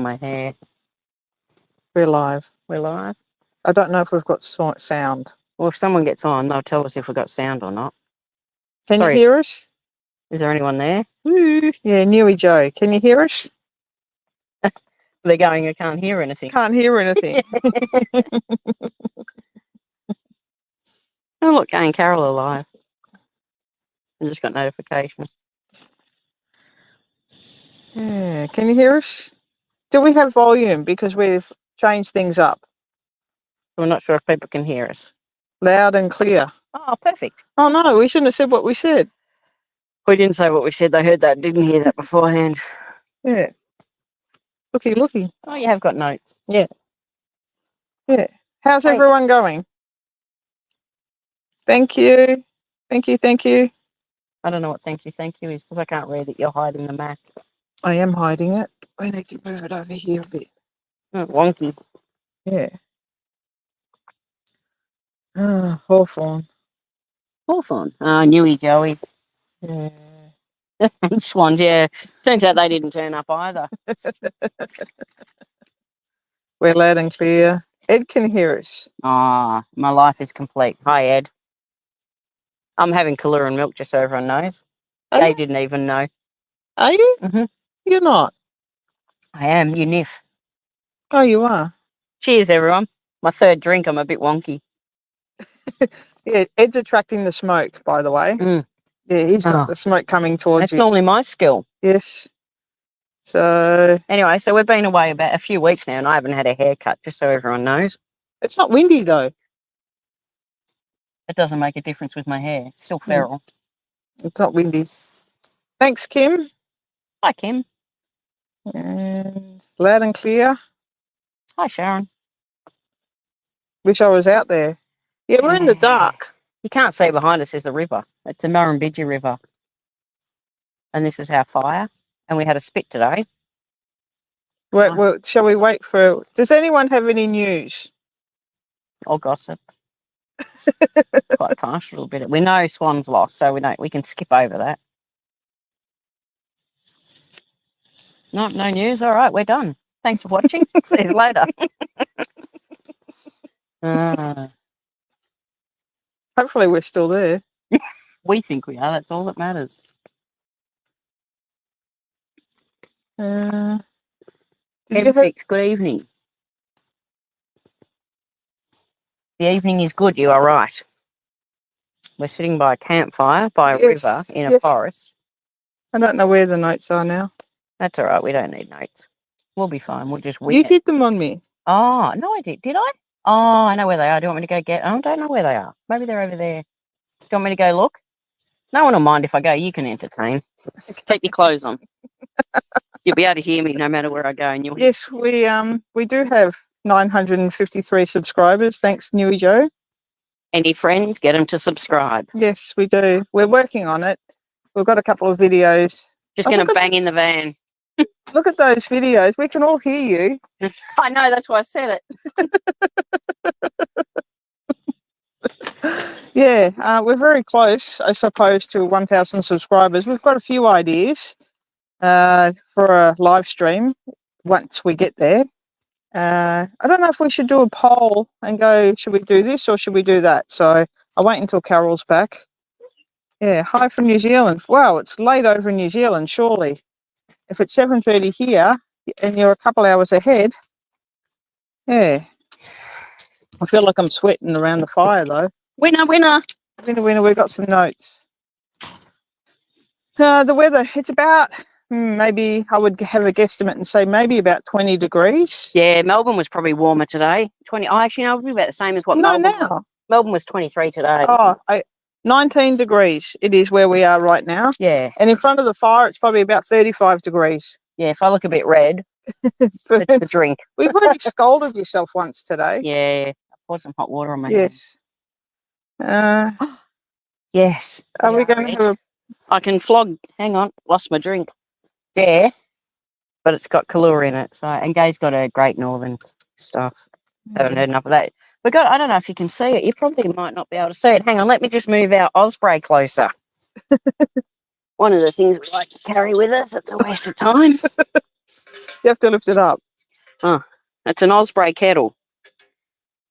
my hair. We're live. We're live. I don't know if we've got sound. Well, if someone gets on, they'll tell us if we've got sound or not. Can Sorry. you hear us? Is there anyone there? Woo. Yeah, Newy Joe. Can you hear us? They're going, I can't hear anything. Can't hear anything. Oh, look, Gay and Carol are live. I just got notification. Yeah, can you hear us? Do we have volume? Because we've changed things up. We're not sure if people can hear us. Loud and clear. Oh, perfect. Oh, no, we shouldn't have said what we said. We didn't say what we said. They heard that, didn't hear that beforehand. Yeah. Looky. Oh, you have got notes. Yeah. How's Hey. everyone going? Thank you. Thank you. I don't know what thank you is because I can't read it. You're hiding the Mac. I am hiding it. We need to move it over here a bit. Wonky. Yeah. Hawthorne. Hawthorne. Newy Joey. Yeah. And Swans, yeah. Turns out they didn't turn up either. We're loud and clear. Ed can hear us. My life is complete. Hi, Ed. I'm having Kahlua and milk just so everyone knows. Are They you? didn't even know. Are you? Mm-hmm. You're not. I am. You niff. Oh, you are. Cheers, everyone. My third drink. I'm a bit wonky. Yeah, Ed's attracting the smoke, by the way. Mm. Yeah, he's got the smoke coming towards That's you. normally my skill. Yes. So Anyway, so we've been away about a few weeks now and I haven't had a haircut, just so everyone knows. it's not windy though. It doesn't make a difference with my hair. It's still feral. It's not windy. Thanks, Kim. Hi, Kim. And loud and clear. Hi, Sharon. Wish I was out there. Yeah, we're in the dark. You can't see behind us is a river. It's a Murrumbidgee River. And this is our fire. And we had a spit today. Well, shall we wait for... Does anyone have any news? Or gossip. Quite harsh a little bit. We know Swan's lost, so we can skip over that. No news. All right, we're done. Thanks for watching. See you later. Hopefully we're still there. We think we are. That's all that matters. Good evening. The evening is good. You are right. We're sitting by a campfire, by a river, in a forest. I don't know where the notes are now. That's all right. We don't need notes. We'll be fine. We'll just wing You it. hid them on me. Oh, no, I did. Did I? Oh, I know where they are. Do you want me to go get them? I don't know where they are. Maybe they're over there. Do you want me to go look? No one will mind if I go. You can entertain. Take your clothes on. You'll be able to hear me no matter where I go. And Yes, we do have 953 subscribers. Thanks, Newy Joe. Any friends, get them to subscribe. Yes, we do. We're working on it. We've got a couple of videos. Just going to bang in the van. Look at those videos. We can all hear you. I know, that's why I said it. Yeah, we're very close, I suppose, to 1,000 subscribers. We've got a few ideas for a live stream once we get there. I don't know if we should do a poll and go, should we do this or should we do that? So I'll wait until Carol's back. Yeah, hi from New Zealand. Wow, it's late over in New Zealand, surely. If it's 7:30 here and you're a couple hours ahead, yeah. I feel like I'm sweating around the fire, though. Winner. We've got some notes. The weather, it's about... maybe I would have a guesstimate and say maybe about 20 degrees. Yeah, Melbourne was probably warmer today. 20. Oh, actually, no, it would be about the same as what Melbourne was. Melbourne was 23 today. Oh, 19 degrees it is where we are right now. Yeah. And in front of the fire, it's probably about 35 degrees. Yeah, if I look a bit red, it's the drink. We've already scolded yourself once today. Yeah, I poured some hot water on my Yes. Yes. Are we going to have a... I can flog. Hang on, lost my drink. Yeah, but it's got Kahlua in it. So, and Gay's got a Great Northern stuff. Haven't heard enough of that. I don't know if you can see it. You probably might not be able to see it. Hang on, let me just move our Osprey closer. One of the things we like to carry with us. It's a waste of time. You have to lift it up. It's an Osprey kettle.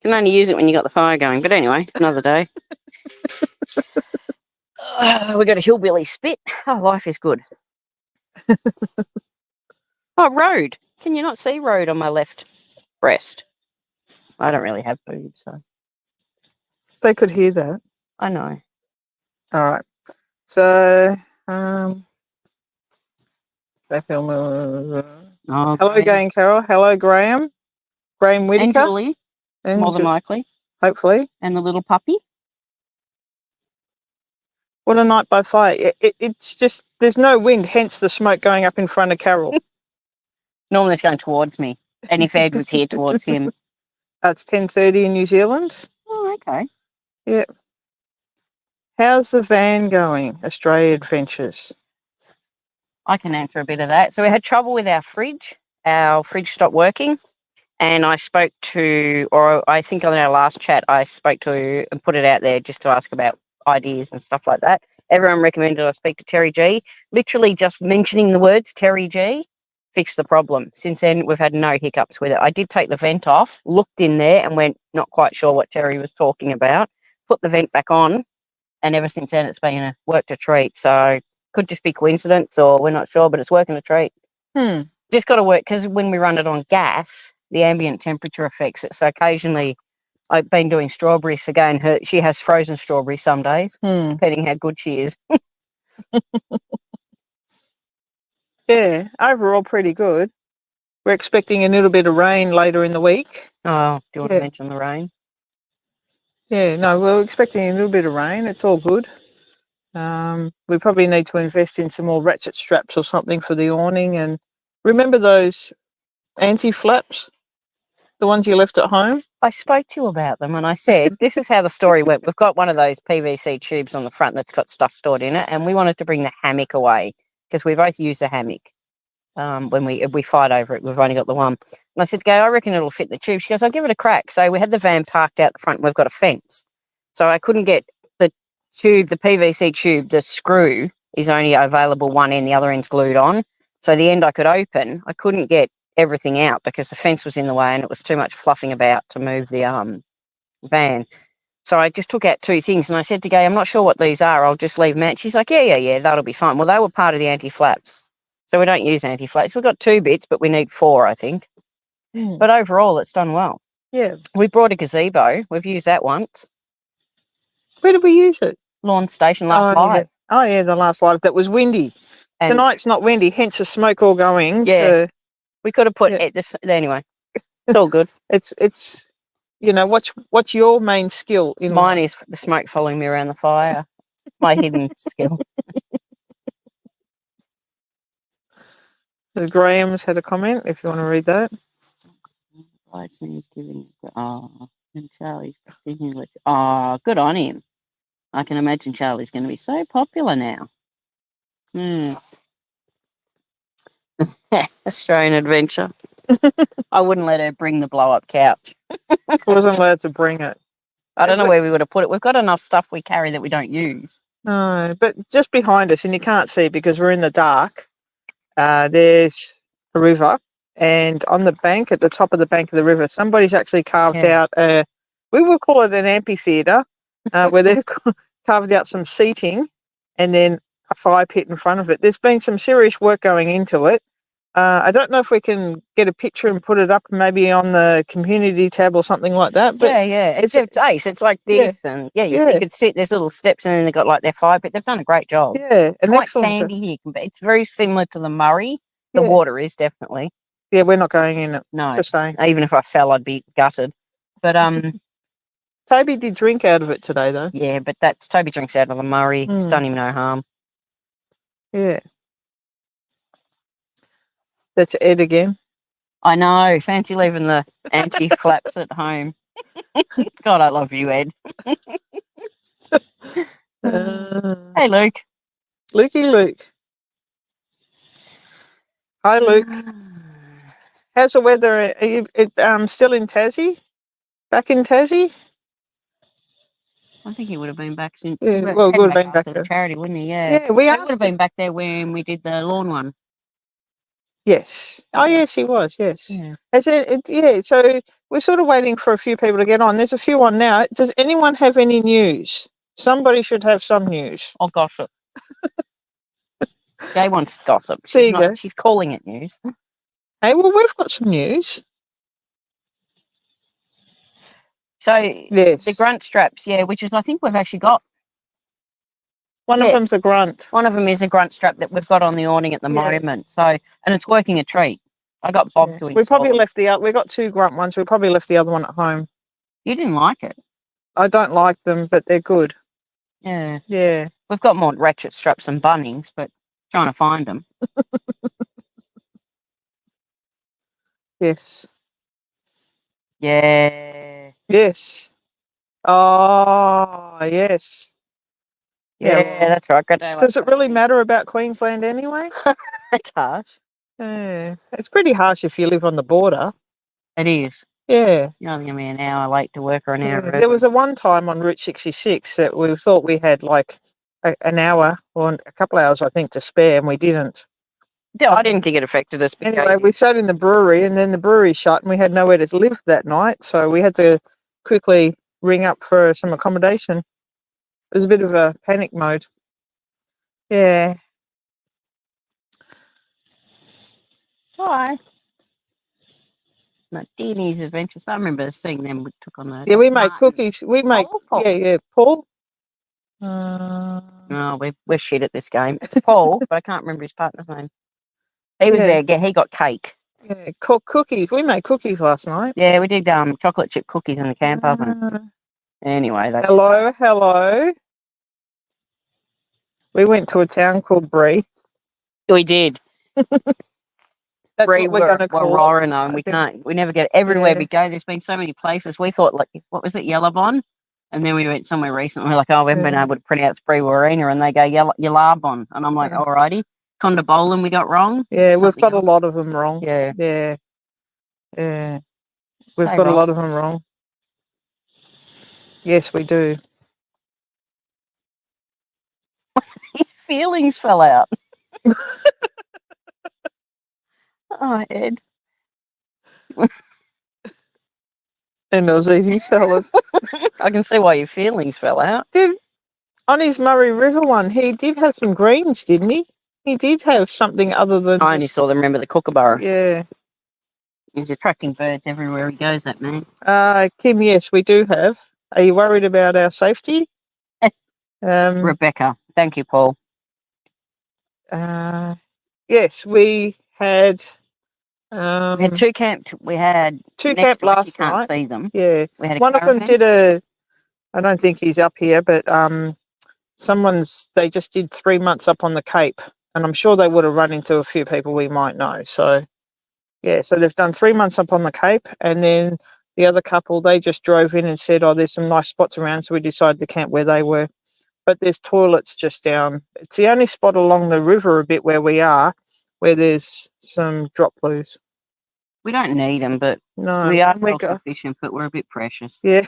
Can only use it when you got the fire going. But anyway, another day. We got a hillbilly spit. Oh, life is good. Oh, road. Can you not see road on my left breast? I don't really have boobs, so They could hear that. I know. All right. So, Oh, hello again, Carol. Hello, Graham. Graham Whitaker. and Julie, And more than likely, hopefully. and the little puppy. What a night by fire. It's just, there's no wind, hence the smoke going up in front of Carol. Normally it's going towards me, and if Ed was here, towards him. It's 10:30 in New Zealand. Oh, okay. Yeah. How's the van going, Australia Adventures? I can answer a bit of that. So we had trouble with our fridge. Our fridge stopped working. And I spoke to, or I think on our last chat, I spoke to and put it out there just to ask about ideas and stuff like that. Everyone recommended I speak to Terry G. Literally just mentioning the words Terry G fixed the problem. Since then, we've had no hiccups with it. I did take the vent off, looked in there and went, not quite sure what Terry was talking about, put the vent back on. And ever since then, it's been worked a treat. So could just be coincidence or we're not sure, but it's working a treat. Just got to work because when we run it on gas, the ambient temperature affects it. So occasionally I've been doing strawberries for going her. She has frozen strawberries some days, depending how good she is. Yeah, overall pretty good. We're expecting a little bit of rain later in the week. Oh, do you want to mention the rain? Yeah, no, we're expecting a little bit of rain. It's all good. We probably need to invest in some more ratchet straps or something for the awning. And remember those anti-flaps? The ones you left at home? I spoke to you about them and I said, this is how the story went. We've got one of those PVC tubes on the front that's got stuff stored in it, and we wanted to bring the hammock away because we both use a hammock. When we fight over it, we've only got the one. And I said, "Go, I reckon it'll fit the tube." She goes, "I'll give it a crack." So we had the van parked out the front. We've got a fence, so I couldn't get the tube, the PVC tube. The screw is only available one end; the other end's glued on. So the end I could open. I couldn't get everything out because the fence was in the way and it was too much fluffing about to move the van. So I just took out two things and I said to Gay, "I'm not sure what these are. I'll just leave them out." She's like, yeah, that'll be fine. Well, they were part of the anti-flaps. So we don't use anti-flaps. We've got 2 bits, but we need 4, I think. But overall, it's done well. Yeah. We brought a gazebo. We've used that once. Where did we use it? Lawn station last live. Oh, yeah, the last live. That was windy. And tonight's not windy, hence the smoke all going. Yeah. We could have put it this anyway. It's all good. It's you know, what's your main skill in Mine is the smoke following me around the fire. It's my hidden skill. Graham's had a comment, if you want to read that. And Charlie's continually. Oh, good on him. I can imagine Charlie's going to be so popular now. Australian Adventure. I wouldn't let her bring the blow-up couch. I wasn't allowed to bring it. I don't know where we would have put it. We've got enough stuff we carry that we don't use. No, but just behind us, and you can't see because we're in the dark, there's a river, and on the bank, at the top of the bank of the river, somebody's actually carved out we will call it an amphitheatre, where they've carved out some seating and then a fire pit in front of it. There's been some serious work going into it. I don't know if we can get a picture and put it up maybe on the community tab or something like that. But it's ace. It's like this, and you could sit. There's little steps, and then they've got like their fire pit. They've done a great job. Yeah, an quite excellent sandy here. It's very similar to the Murray. The water is definitely. Yeah, we're not going in it. No, just saying. Even if I fell, I'd be gutted. But Toby did drink out of it today, though. Yeah, but Toby drinks out of the Murray. It's done him no harm. Yeah. That's Ed again. I know. Fancy leaving the anti-flaps at home. God, I love you, Ed. Hey, Luke. Lukey Luke. Hi, Luke. How's the weather? Are you still in Tassie? Back in Tassie? I think he would have been back since. Yeah, well, would have been back to charity, wouldn't he? Yeah. Yeah, we would have been back there when we did the lawn one. Yes. Oh, yes, he was. Yes. Yeah. Yeah. So we're sort of waiting for a few people to get on. There's a few on now. Does anyone have any news? Somebody should have some news. Oh, gossip. Jay wants gossip. There She's you not. go. She's calling it news. Hey, well, we've got some news. So the Yes. grunt straps, yeah, which is I think we've actually got. One of Yes. them's a grunt. One of them is a grunt strap that we've got on the awning at the Yeah. moment. So, and it's working a treat. I got Bob Yeah. to install. We probably them. left the other. We got 2 grunt ones. We probably left the other one at home. You didn't like it. I don't like them, but they're good. Yeah. Yeah. We've got more ratchet straps and Bunnings, but trying to find them. Yes. Yeah. Yes. Oh, yes. Yeah, well, that's right. I don't like does it really Bunnings. matter about Queensland anyway? It's harsh. Yeah. It's pretty harsh if you live on the border. It is. Yeah. You're only going to be an hour late to work or an hour Yeah. early. There was a one time on Route 66 that we thought we had like an hour or a couple hours, I think, to spare, and we didn't. Yeah, I didn't think it affected us. But Anyway, we sat in the brewery, and then the brewery shut, and we had nowhere to live that night, so we had to quickly ring up for some accommodation. It was a bit of a panic mode. Yeah. Hi. Martini's Adventures. I remember seeing them. We took on the. Yeah, we make Martin. cookies. We make, Paul. yeah, Paul. No, we're shit at this game. It's Paul, but I can't remember his partner's name. He was Yeah. there. He got cake. Yeah, cookies. We made cookies last night. Yeah, we did chocolate chip cookies in the camp oven. Anyway, that's Hello. We went to a town called Bree. we did. That's Bree, what we're going to we're call it. roaring on. I We think. can't. We never get everywhere Yeah. we go. There's been so many places. We thought like, what was it, Yellowbon? And then we went somewhere recently. We're like, oh, we haven't been Yeah. able to pronounce Bree Warina, and they go Yellabon, and I'm like, Yeah. alrighty. Condabolin we got wrong. Yeah, we've Something got else. a lot of them wrong. Yeah. Yeah. Yeah. We've Hey, got a lot Ross. of them wrong. Yes, we do. His feelings fell out. Oh, Ed. And I was eating salad. I can see why your feelings fell out. On his Murray River one, he did have some greens, didn't he? He did have something other than I only just, saw them remember the kookaburra. yeah. He's attracting birds everywhere he goes, that man. Kim, yes, we do have. Are you worried about our safety? Rebecca. Thank you, Paul. Yes, we had We had two camped. We had 2 next camp to us, last you can't night. see them. Yeah. We had a One of them caravan. did I don't think he's up here, but they just did 3 months up on the Cape, and I'm sure they would have run into a few people we might know. So yeah, so they've done 3 months up on the Cape, and then the other couple, they just drove in and said, oh, there's some nice spots around, so we decided to camp where they were. But there's toilets just down. It's the only spot along the river a bit where we are, where there's some drop blues. We don't need them, but No, we are and we go, self-sufficient, but we're a bit precious. yeah.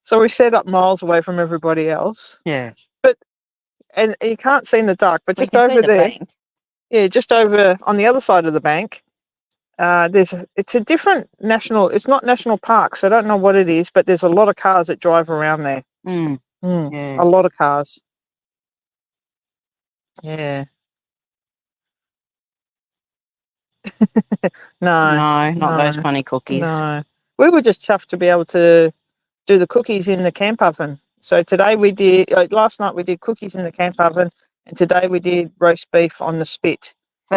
So we set up miles away from everybody else. Yeah. And you can't see in the dark, but We just can see over the there, bank. yeah, just over on the other side of the bank, it's a different it's not national park, so I don't know what it is, but there's a lot of cars that drive around there. Yeah. A lot of cars. Yeah. No, not those funny cookies. No. We were just chuffed to be able to do the cookies in the camp oven. So today we did, last night we did cookies in the camp oven, and today we did roast beef on the spit.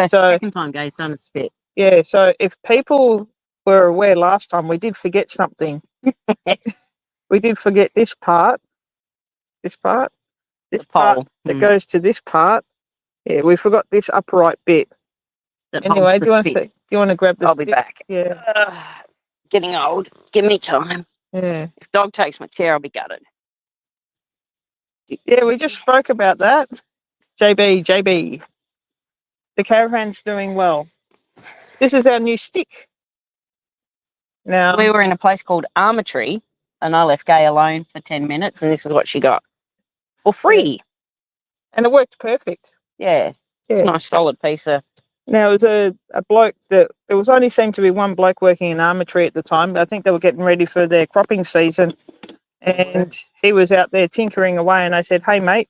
Second time Gay's done a spit. Yeah, so if people were aware last time, we did forget something. We did forget this part. This part Pole. that goes to this part. Yeah, we forgot this upright bit. Anyway, do you want to grab this? I'll be back. Yeah. Getting old. Give me time. Yeah. If dog takes my chair, I'll be gutted. Yeah, we just spoke about that. JB. The caravan's doing well. This is our new stick. Now We were in a place called Armatry, and I left Gay alone for 10 minutes, and this is what she got for free. and it worked perfect. Yeah. It's a nice solid piece of Now, it was a bloke that there was only seemed to be one bloke working in Armatry at the time. I think they were getting ready for their cropping season, and he was out there tinkering away. And I said, "Hey, mate,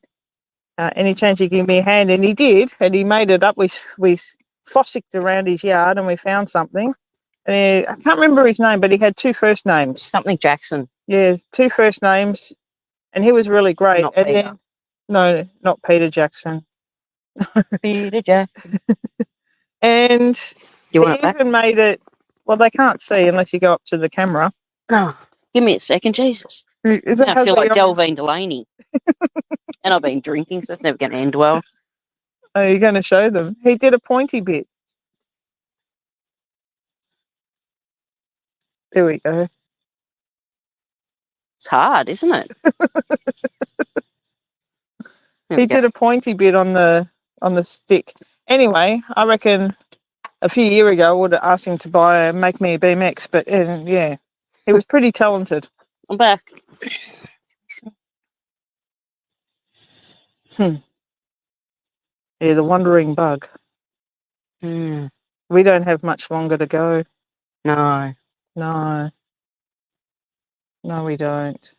any chance you give me a hand?" And he did, and he made it up. We fossicked around his yard, and we found something. And I can't remember his name, but he had 2 first names. Something Jackson. Yeah, 2 first names, and he was really great. Not and Peter. then, no, not Peter Jackson. Peter Jackson. And You he want it back? even made it. Well, they can't see unless you go up to the camera. No. Give me a second, Jesus. Is it I feel like Delvine Delaney. And I've been drinking, so it's never going to end well. Are you going to show them? He did a pointy bit. There we go. It's hard, isn't it? He did a pointy bit on the stick. Anyway, I reckon a few years ago I would have asked him to make me a BMX, but yeah, he was pretty talented. I'm back. Yeah, the wandering bug. Mm, We don't have much longer to go. no. No. No, we don't.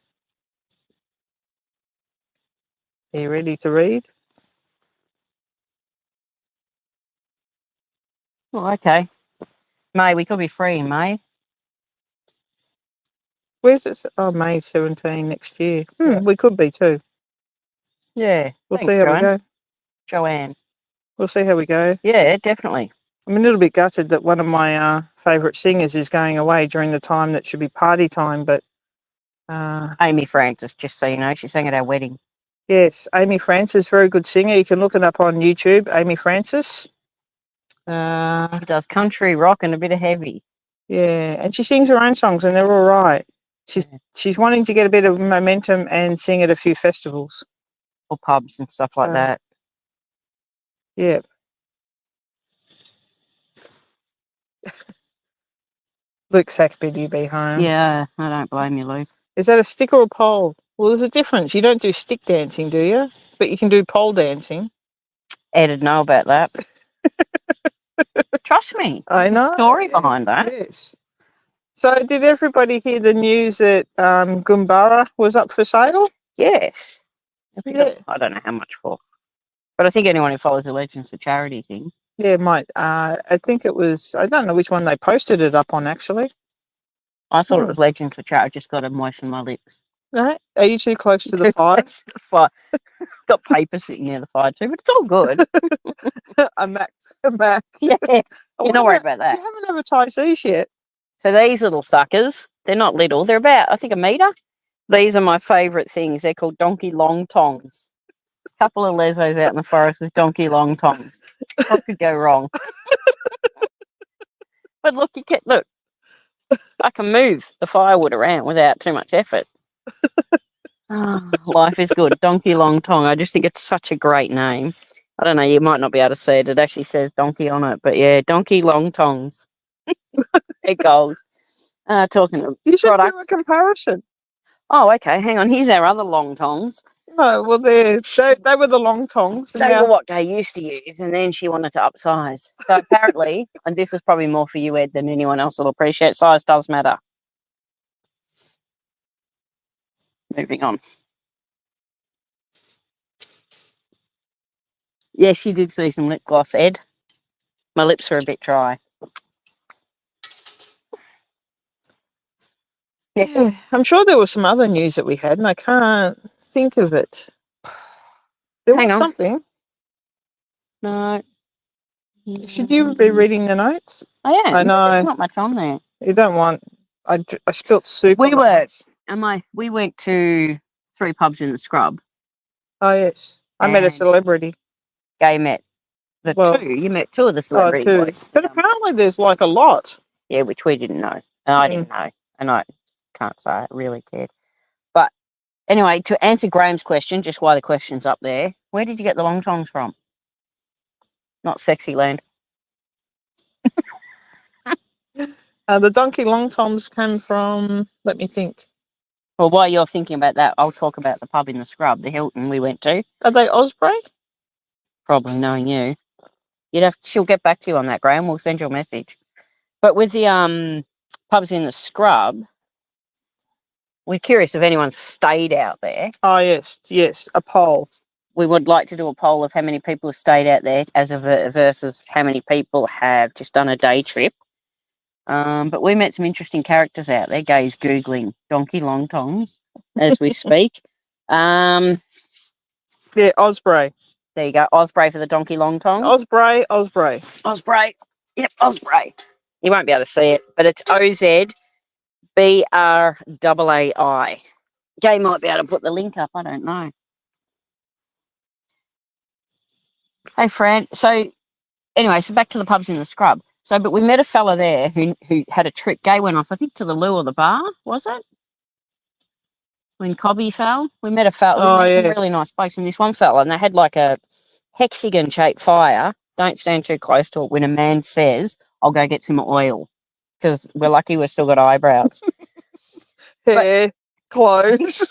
Are you ready to read? Well, okay. May, we could be free in May. Where's it? Oh, May 17 next year. Yeah. We could be too. Yeah. We'll Thanks, see how Joanne. we go. Joanne. We'll see how we go. Yeah, definitely. I'm a little bit gutted that one of my favourite singers is going away during the time that should be party time, but Amy Francis, just so you know, she sang at our wedding. yes, Amy Francis, very good singer. You can look it up on YouTube, Amy Francis. She does country, rock, and a bit of heavy. Yeah, and she sings her own songs, and they're all right. She's wanting to get a bit of momentum and sing at a few festivals or pubs and stuff like that. Yeah. Luke's happy to be home. Yeah, I don't blame you, Luke. Is that a stick or a pole? Well, there's a difference. You don't do stick dancing, do you? But you can do pole dancing. Ed'd know about that. Trust me. I know. There's a story behind that. Yes. So did everybody hear the news that Goombara was up for sale? Yes. Yeah. I don't know how much for. But I think anyone who follows the Legends for Charity thing. Yeah, might. I think it was, I don't know which one they posted it up on, actually. I thought it was Legends for Charity. I just got to moisten my lips. No? Are you too close to the fire? Got paper sitting near the fire too, but it's all good. A Mac. Yeah. You're not worried about that. You haven't advertised these yet. So these little suckers, they're not little. They're about, I think, a metre. These are my favourite things. They're called donkey long tongs. A couple of lesos out in the forest with donkey long tongs. What could go wrong? But look, look. I can move the firewood around without too much effort. Oh, life is good. Donkey Long Tong. I just think it's such a great name. I don't know, you might not be able to see it. It actually says donkey on it. But yeah, Donkey Long Tongs. They're gold. Talking of You should products. do a comparison. Oh, okay. Hang on. Here's our other long tongs. Oh, well, they were the long tongs. They were what Gay used to use, and then she wanted to upsize. So apparently, and this is probably more for you, Ed, than anyone else will appreciate, size does matter. Moving on. Yes, you did see some lip gloss, Ed. My lips are a bit dry. Yeah, I'm sure there was some other news that we had, and I can't think of it. There was something. No. Should you be reading the notes? I am. I know. There's not much on there. You don't want. I spilt soup. We went to 3 pubs in the scrub. Oh yes, I met a celebrity. Gay met the 2. You met 2 of the celebrity boys. But apparently there's like a lot. Yeah, which we didn't know, and I didn't know, and I can't say I really cared. But anyway, to answer Graham's question, just why the question's up there, where did you get the long tongs from? Not Sexyland. The donkey long tongs came from. Let me think. Well, while you're thinking about that, I'll talk about the pub in the scrub, the Hilton we went to. Are they Osprey? Probably knowing you. She'll get back to you on that, Graham. We'll send you a message. But with the pubs in the scrub, we're curious if anyone's stayed out there. Oh, yes, a poll. We would like to do a poll of how many people have stayed out there versus how many people have just done a day trip. But we met some interesting characters out there. Gay's Googling donkey long tongs as we speak. Yeah, Osprey. There you go. Osprey for the donkey long tongs. Osprey. Osprey. Yep, Osprey. You won't be able to see it, but it's OZBRAAI. Gay might be able to put the link up. I don't know. Hey, Fran. So, anyway, back to the pubs in the scrub. So, but we met a fella there who had a trip. Gay went off, I think, to the loo or the bar, was it? When Cobby fell, we met a fella. We met some really nice blokes, and this one fella, and they had like a hexagon-shaped fire. Don't stand too close to it. When a man says, "I'll go get some oil," because we're lucky we've still got eyebrows, hair, clothes,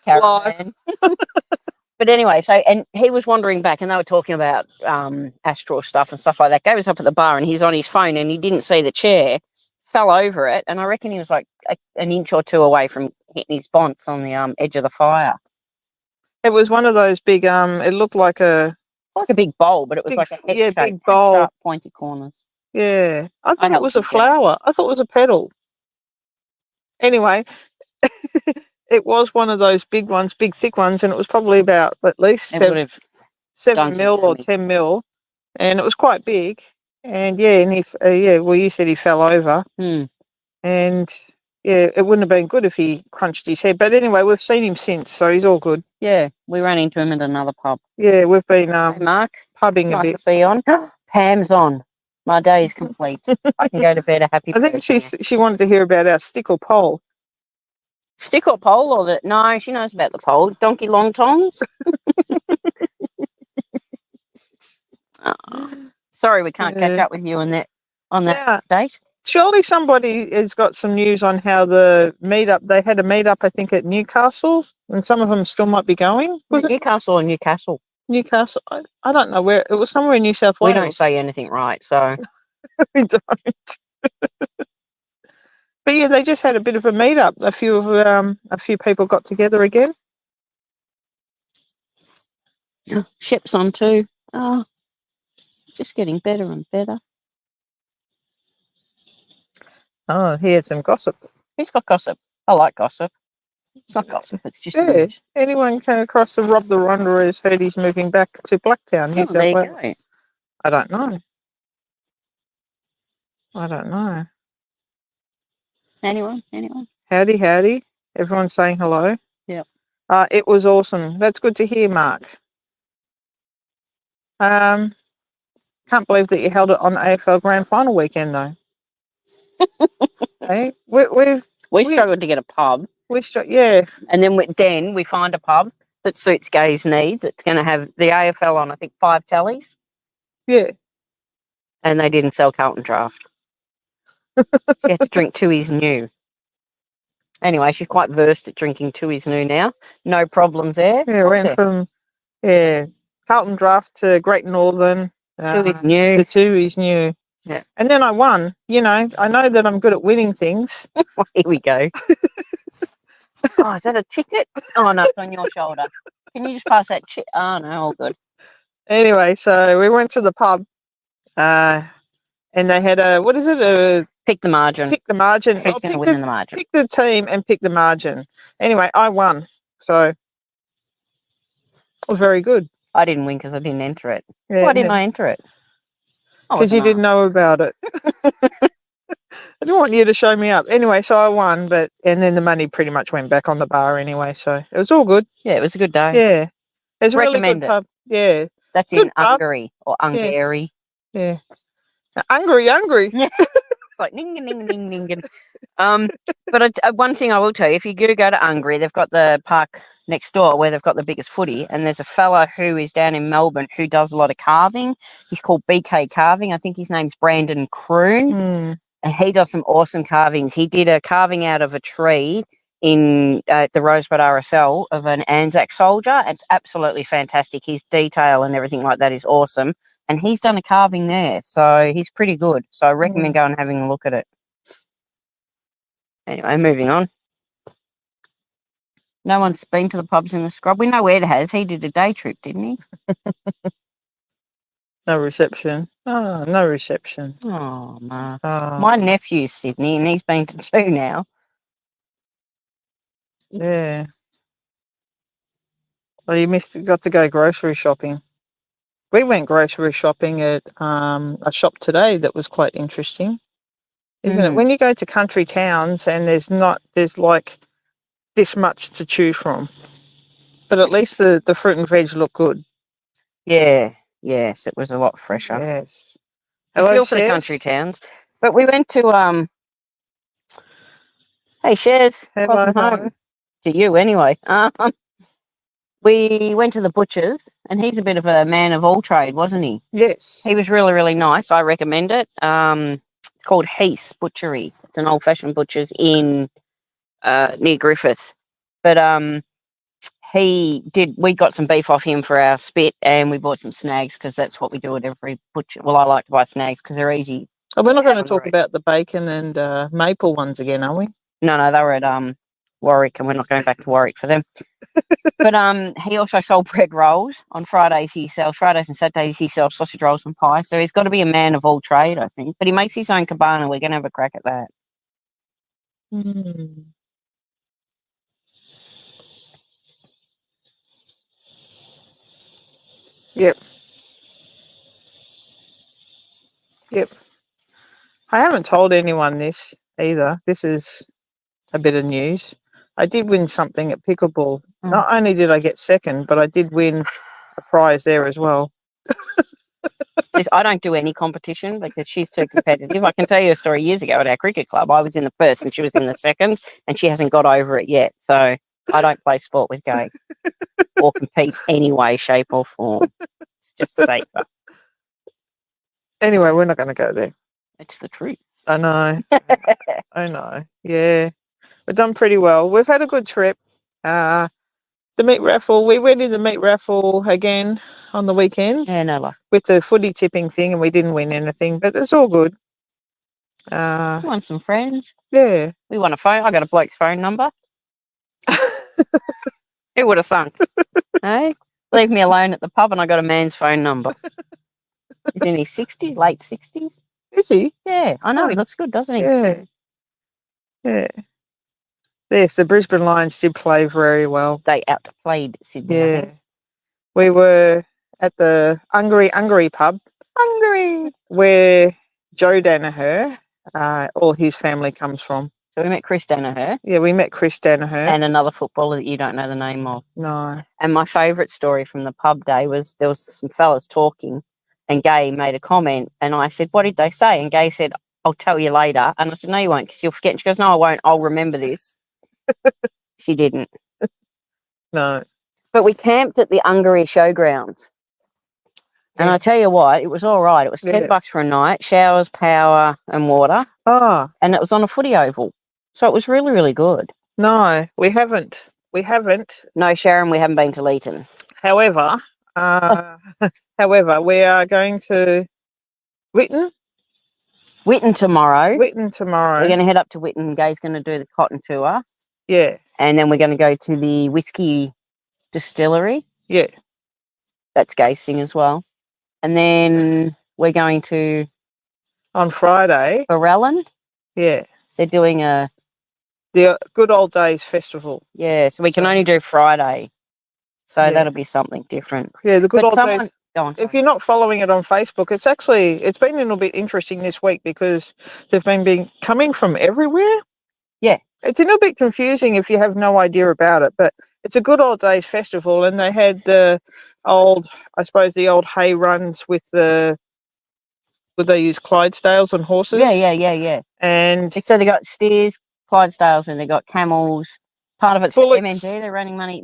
caravan. But anyway, and he was wandering back, and they were talking about astral stuff and stuff like that. Gay was up at the bar, and he's on his phone, and he didn't see the chair, fell over it, and I reckon he was like an inch or two away from hitting his bonce on the edge of the fire. It was one of those big. It looked like a big bowl, but it was like a hex shape, big bowl, sharp, pointy corners. Yeah, I thought it was a flower. I thought it was a petal. Anyway. It was one of those big ones, big thick ones, and it was probably about at least 7 mil or 10 mil, and it was quite big. And you said he fell over, and it wouldn't have been good if he crunched his head. But anyway, we've seen him since, so he's all good. Yeah, we ran into him at another pub. Yeah, we've been hey, Mark, pubbing a bit. Nice to see you on. Pam's on. My day is complete. I can go to bed a happy. I think she wanted to hear about our stick or pole. Stick or pole, or no, she knows about the pole. Donkey long tongs. Sorry, we can't catch up with you on that date. Surely somebody has got some news on how the meetup. They had a meetup, I think, at Newcastle, and some of them still might be going. Was it Newcastle or Newcastle? Newcastle. I don't know where. It was somewhere in New South Wales. We don't say anything right, so we don't. But yeah, they just had a bit of a meetup. A few people got together again. Shep's on too. Oh, just getting better and better. Oh, he had some gossip. Who's got gossip? I like gossip. It's not gossip. It's just news. Anyone came across the Rob the Wanderer has heard he's moving back to Blacktown, New South Wales. Go. I don't know. Anyone? Howdy. Everyone's saying hello. Yeah. It was awesome. That's good to hear, Mark. Can't believe that you held it on AFL Grand Final weekend, though. Hey, we struggled to get a pub. And then we find a pub that suits Gay's need. That's going to have the AFL on, I think, 5 tallies. Yeah. And they didn't sell Carlton Draft. She had to drink Tooheys New. Anyway, she's quite versed at drinking Tooheys New now. No problems there. Yeah, went from Carlton Draft to Great Northern Tooheys New. to Tooheys New. Yeah. And then I won. You know, I know that I'm good at winning things. Here we go. Oh, is that a ticket? Oh, no, it's on your shoulder. Can you just pass that Oh, no, all good. Anyway, so we went to the pub and they had pick the margin. Pick the margin. Who's going to win in the margin? Pick the team and pick the margin. Anyway, I won. So it was very good. I didn't win because I didn't enter it. Yeah, Why didn't I enter it? Because you didn't know about it. I didn't want you to show me up. Anyway, so I won, and then the money pretty much went back on the bar anyway. So it was all good. Yeah, it was a good day. Yeah. It was a really good pub. Yeah. That's in Hungary or Hungary. Yeah. Hungry. It's like ning ning ning ning. But one thing I will tell you, if you do go to Hungary, they've got the park next door where they've got the biggest footy, and there's a fella who is down in Melbourne who does a lot of carving. He's called BK Carving. I think his name's Brandon Kroon, and he does some awesome carvings. He did a carving out of a tree in the Rosebud RSL of an Anzac soldier. It's absolutely fantastic. His detail and everything like that is awesome. And he's done a carving there, so he's pretty good. So I recommend going and having a look at it. Anyway, moving on. No one's been to the pubs in the Scrub. We know Ed has. He did a day trip, didn't he? No reception. Oh, no reception. Oh, Mark. Oh, My nephew's Sydney, and he's been to 2 now. yeah. Well, you got to go grocery shopping. We went grocery shopping at a shop today that was quite interesting, isn't it? Mm. When you go to country towns and there's like this much to choose from, but at least the fruit and veg look good. Yeah, yes, it was a lot fresher. Yes. I Hello, feel for the country Shez. towns. But we went to hey Shez, Hello, welcome hello. home. To you anyway. We went to the butcher's, and he's a bit of a man of all trade, wasn't he? Yes. He was really, really nice. I recommend it. It's called Heath's Butchery. It's an old-fashioned butcher's in near Griffith. But we got some beef off him for our spit, and we bought some snags because that's what we do at every butcher. Well, I like to buy snags because they're easy. Oh, we're not going to Haven't talk worried. about the bacon and maple ones again, are we? No, they were at Warwick, and we're not going back to Warwick for them. But he also sold bread rolls on Fridays. Fridays and Saturdays he sells sausage rolls and pie. So he's got to be a man of all trade, I think. But he makes his own cabana. We're going to have a crack at that. Mm. Yep. I haven't told anyone this either. This is a bit of news. I did win something at pickleball. Mm. Not only did I get second, but I did win a prize there as well. I don't do any competition because she's too competitive. I can tell you a story years ago at our cricket club. I was in the first and she was in the second, and she hasn't got over it yet. So I don't play sport with Gay or compete any way, shape, or form. It's just safer. Anyway, we're not going to go there. It's the truth. I know. I know. Yeah. We've done pretty well. We've had a good trip. The meat raffle, we went in the meat raffle again on the weekend Yeah, no luck. with the footy tipping thing, and we didn't win anything, but it's all good. We won some friends. Yeah. We won a phone. I got a bloke's phone number. Who would have thunk? Hey? Leave me alone at the pub and I got a man's phone number. He's in his 60s, late 60s. Is he? Yeah, I know. He Oh, looks good, doesn't he? Yeah. Yeah. Yes, the Brisbane Lions did play very well. They outplayed Sydney, I Yeah. think. We were at the Hungary pub Hungry. where Joe Danaher, all his family comes from. So we met Chris Danaher Yeah, we met Chris Danaher. and another footballer that you don't know the name of. No. And my favourite story from the pub day was there was some fellas talking and Gay made a comment and I said, what did they say? And Gay said, I'll tell you later. And I said, no, you won't because you'll forget. And she goes, no, I won't. I'll remember this. She didn't. No. But we camped at the Hungary showgrounds. And Yeah. I tell you what, it was all right. It was $10 for a night, showers, power and water. Oh, And it was on a footy oval. So it was really, really good. no, we haven't. We haven't. No, Sharon, we haven't been to Leeton. However, we are going to Whitten. Whitten tomorrow. Whitten tomorrow. We're going to head up to Whitten. Gay's going to do the cotton tour. Yeah. And then we're going to go to the whiskey distillery. Yeah. That's Gay's thing as well. And then we're going to On Friday. Barellon. Yeah. They're doing The Good Old Days Festival. yeah, so we can So- only do Friday. So Yeah. that'll be something different. Yeah, the Good But Old someone, Days. go on. If sorry. you're not following it on Facebook, it's been a little bit interesting this week because they've been coming from everywhere. Yeah. It's a little bit confusing if you have no idea about it, but it's a Good Old Days festival, and they had the old hay runs with would they use Clydesdales and horses? Yeah. And So they got steers, Clydesdales, and they got camels. Part of it's for Bullocks. MND. They're raising money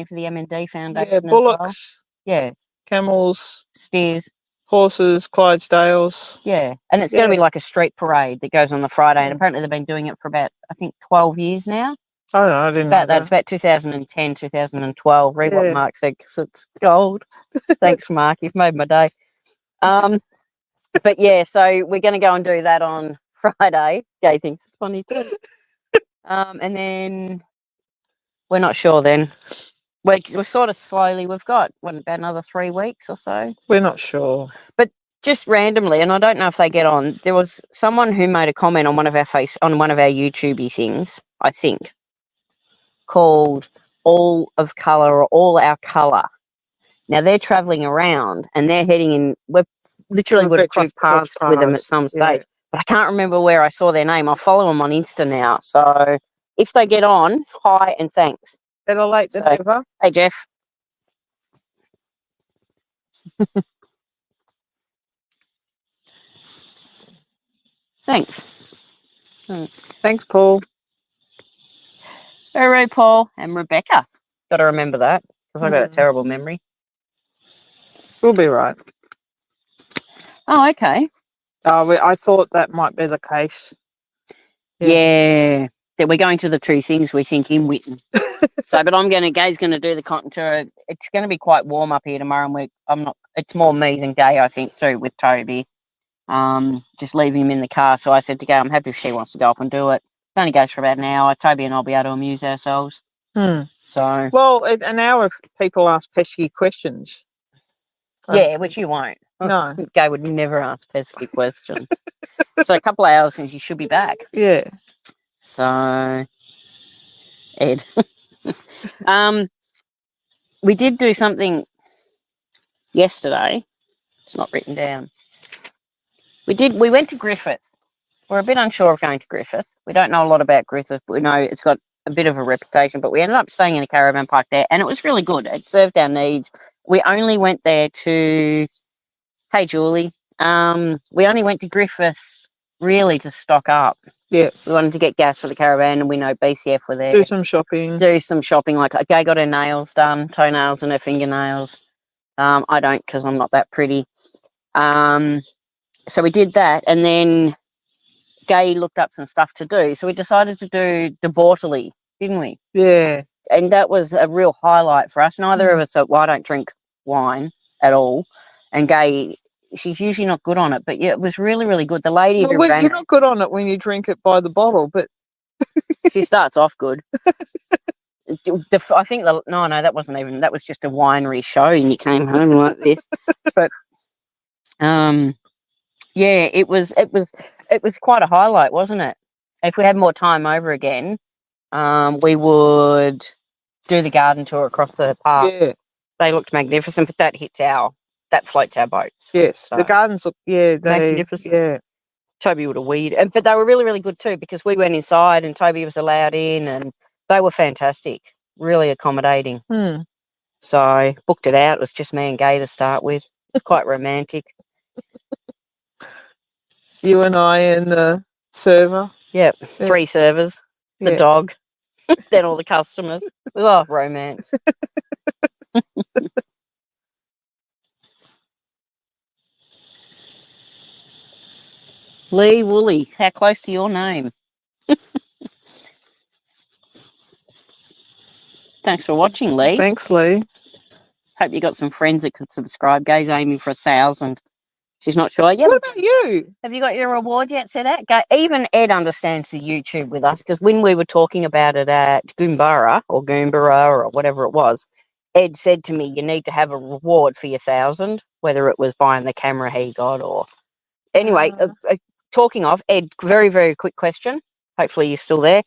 for the MND Foundation yeah, as well. bullocks, Yeah, camels, steers. horses, Clydesdales. Yeah, and it's going to be Yeah. like a street parade that goes on the Friday. And Mm. apparently they've been doing it for about, I think, 12 years now. I don't know. I didn't know About that. It's that. about 2010, 2012. Read what Yeah. Mark said because it's gold. Thanks, Mark. You've made my day. But yeah, so we're going to go and do that on Friday. Gay thinks it's funny too. And then we're not sure then. We're sort of slowly, we've got, what, about another 3 weeks or so? We're not sure. Just randomly, and I don't know if they get on, there was someone who made a comment on one of our YouTubey things, I think, called All of Colour or All Our Colour. Now they're travelling around and they're heading in, we've literally would have crossed paths with them at some stage. But I can't remember where I saw their name. I'll follow them on Insta now. So if they get on, hi and thanks. Better late than So- never. Hey, Jeff. Thanks. Thanks, Paul. Hooray, Paul and Rebecca. Got to remember that because I've got a Mm. terrible memory. We'll be right. Oh, okay. I thought that might be the case. Yeah. That we're going to the Two Things we think in Whitten. So, but Gay's going to do the cotton tour. It's going to be quite warm up here tomorrow, and it's more me than Gay, I think, too, with Toby. Just leaving him in the car. So I said to Gay, I'm happy if she wants to go up and do it. It only goes for about an hour. Toby and I'll be able to amuse ourselves. Hmm. So, Well, an hour if people ask pesky questions. yeah, which you won't. No. Gay would never ask pesky questions. So a couple of hours and she should be back. Yeah. So, Ed. We did do something yesterday. It's not written down. We went to Griffith. We're a bit unsure of going to Griffith. We don't know a lot about Griffith. We know it's got a bit of a reputation, but we ended up staying in a caravan park there and it was really good. It served our needs. We only went there to, hey, Julie. We only went to Griffith really to stock up. Yeah. We wanted to get gas for the caravan and we know BCF were there. Do some shopping. Do some shopping. Like Gay got her nails done, toenails and her fingernails. I don't because I'm not that pretty. So we did that and then Gay looked up some stuff to do. So we decided to do De Bortoli, didn't we? Yeah. And that was a real highlight for us. Neither of us, I don't drink wine at all. And Gay, she's usually not good on it, but yeah, it was really, really good. The lady who ran You're it, not good on it when you drink it by the bottle, but she starts off good. I think no, that wasn't even, that was just a winery show and you came home like this. But yeah, it was quite a highlight, wasn't it? If we had more time over again, we would do the garden tour across the park. yeah. They looked magnificent, but that floats our boats. Yes. So, The gardens look magnificent. Yeah. Toby would have weed, but they were really, really good too because we went inside and Toby was allowed in, and they were fantastic, really accommodating. Hmm. So I booked it out. It was just me and Gay to start with. It's quite romantic. You and I and the server. Yep, Yeah. 3 servers, the Yeah. dog, then all the customers. It was all romance. Lee Woolley, how close to your name? Thanks for watching, Lee. Thanks, Lee. Hope you got some friends that could subscribe. Gay's aiming for 1,000. She's not sure. Yeah, What about you? have you got your reward yet set out? Even Ed understands the YouTube with us because when we were talking about it at Goombara or whatever it was, Ed said to me, you need to have a reward for your 1,000, whether it was buying the camera he got or... Anyway, talking of, Ed, very, very quick question. Hopefully you're still there.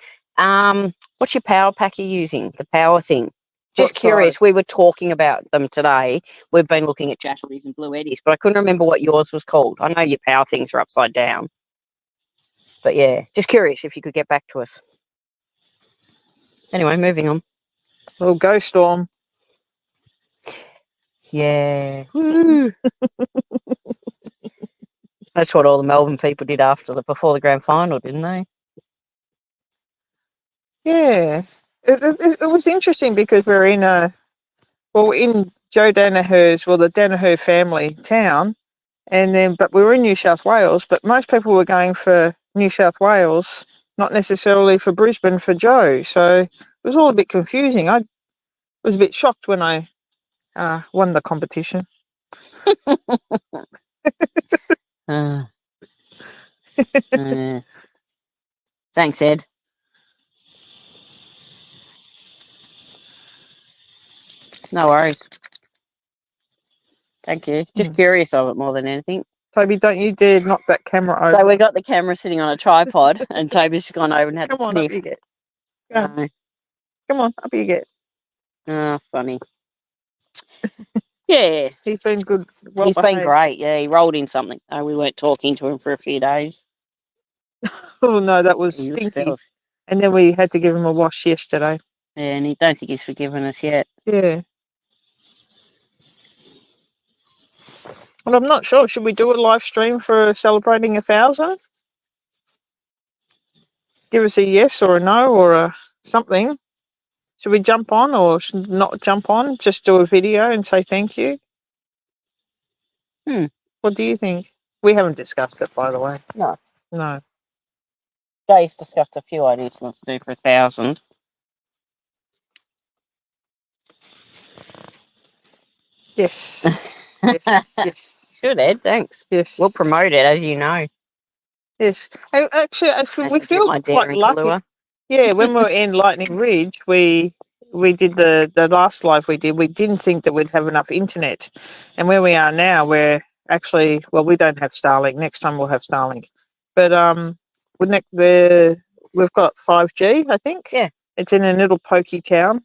What's your power pack you're using? The power thing. Just What curious, size? we were talking about them today. We've been looking at Jaffery's and Blue Eddies, but I couldn't remember what yours was called. I know your power things are upside down. But yeah, just curious if you could get back to us. Anyway, moving on. Oh, Go Storm. Yeah. Woo. That's what all the Melbourne people did before the grand final, didn't they? Yeah. It was interesting because we're in Joe Danaher's, the Danaher family town, but we were in New South Wales, but most people were going for New South Wales not necessarily for Brisbane for Joe. So it was all a bit confusing. I was a bit shocked when I won the competition. Uh, uh, thanks, Ed. No worries. Thank you. Just curious of it more than anything. Toby, don't you dare knock that camera over. So we got the camera sitting on a tripod, and Toby's just gone over and had Come a on, up sniff. you get. Go. No. Come on, up you get. Oh, funny. Yeah, He's been good. Well he's been behaved. great. Yeah, he rolled in something. We weren't talking to him for a few days. Oh no, that was He stinky. feels- And then we had to give him a wash yesterday. Yeah, and he don't think he's forgiven us yet. Yeah. Well, I'm not sure. Should we do a live stream for celebrating 1,000? Give us a yes or a no or a something. Should we jump on or should not jump on? Just do a video and say thank you? What do you think? We haven't discussed it, by the way. No. No. Jay's discussed a few ideas he wants to do for 1,000. Yes. Yes. Yes. Good, Ed. Thanks. Yes. We'll promote it, as you know. Yes. Actually, we feel my quite daring lucky. Kahlua. Yeah, when we were in Lightning Ridge, we did the last live we did. We didn't think that we'd have enough internet, and where we are now, we're actually we don't have Starlink. Next time we'll have Starlink, but we've got 5G. I think. Yeah. It's in a little pokey town.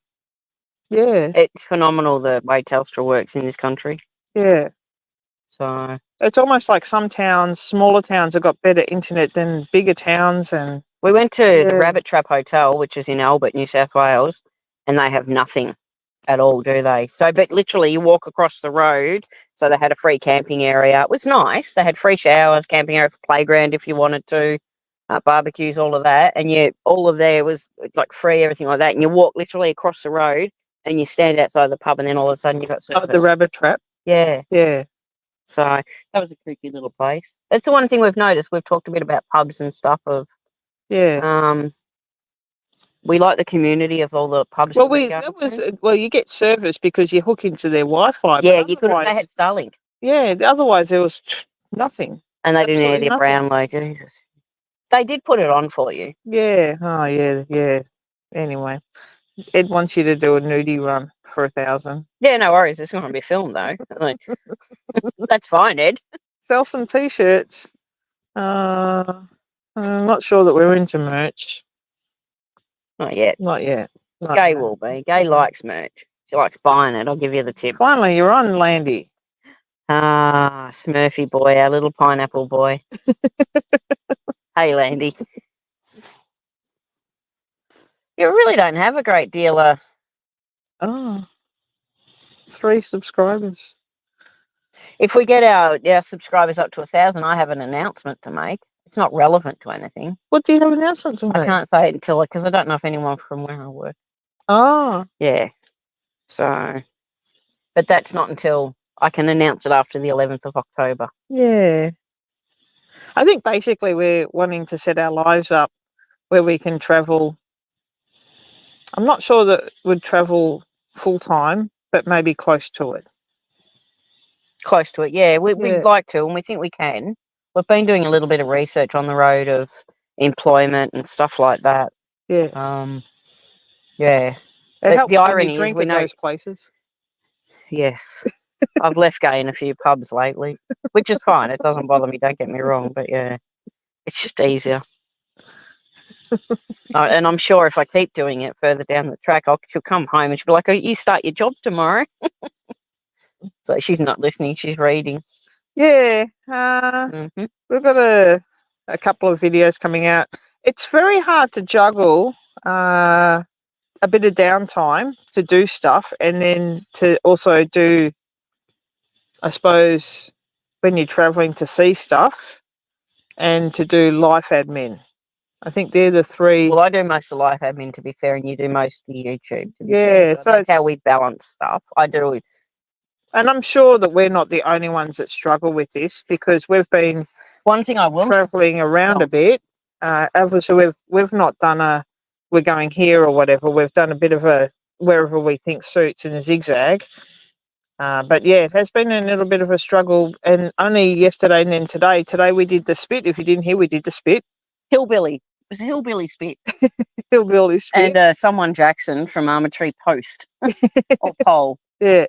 Yeah. It's phenomenal the way Telstra works in this country. Yeah. So it's almost like some towns, smaller towns, have got better internet than bigger towns, and we went to the Yeah. Rabbit Trap Hotel, which is in Albert, New South Wales, and they have nothing at all, do they? So, but literally, you walk across the road. So they had a free camping area. It was nice. They had free showers, camping area, playground if you wanted to, barbecues, all of that. And all of there was like free, everything like that. And you walk literally across the road, and you stand outside the pub, and then all of a sudden you've got service. the Rabbit Trap. Yeah. Yeah. So that was a creaky little place. That's the one thing we've noticed. We've talked a bit about pubs and stuff. Yeah. We like the community of all the pubs. Well, that we go to. you get service because you hook into their Wi-Fi. Yeah, but you could. They had otherwise- Starlink, Yeah, otherwise there was nothing. and they didn't absolutely air their nothing. Brownlow. Jesus, they did put it on for you. Yeah. Oh, yeah, yeah. Anyway, Ed wants you to do a nudie run for 1,000. Yeah, no worries. It's not going to be filmed though. Like, that's fine, Ed. Sell some T-shirts. I'm not sure that we're into merch. Not yet. Not yet. Not Gay yet. will be. Gay likes merch. She likes buying it. I'll give you the tip. Finally, you're on, Landy. Smurfy boy, our little pineapple boy. Hey, Landy. You really don't have a great deal of. Oh, 3 subscribers. If we get our subscribers up to 1,000, I have an announcement to make. It's not relevant to anything. What do you have announcement to make? I can't say it until because I don't know if anyone from where I work. Oh, Yeah. So, but that's not until I can announce it after the 11th of October. yeah. I think basically we're wanting to set our lives up where we can travel. I'm not sure that we'd travel full time, but maybe close to it. Close to it, yeah. Yeah. We'd like to, and we think we can. We've been doing a little bit of research on the road of employment and stuff like that. Yeah. Yeah. It But helps the when irony you is drink we at know- those places. Yes. I've left Gay in a few pubs lately, which is fine. It doesn't bother me, don't get me wrong, but yeah, it's just easier. And I'm sure if I keep doing it further down the track, she'll come home and she'll be like, "Oh, you start your job tomorrow." So she's not listening, she's reading. Yeah. Hmm. We've got a couple of videos coming out. It's very hard to juggle a bit of downtime to do stuff and then to also do, I suppose, when you're traveling to see stuff and to do life admin. I think they're the 3. Well, I do most of life admin, to be fair, and you do most of the YouTube. To be Yeah, fair. so That's how it's- we balance stuff. I do. And I'm sure that we're not the only ones that struggle with this because we've been One thing I will traveling around a bit Obviously, we've not done we're going here or whatever. We've done a bit of a wherever we think suits in a zigzag. But yeah, it has been a little bit of a struggle. And only yesterday and then today. Today we did the spit. If you didn't hear, we did the spit. Hillbilly. It was a hillbilly spit. Hillbilly spit. And someone Jackson from Armour Tree Post or Pole. Yeah,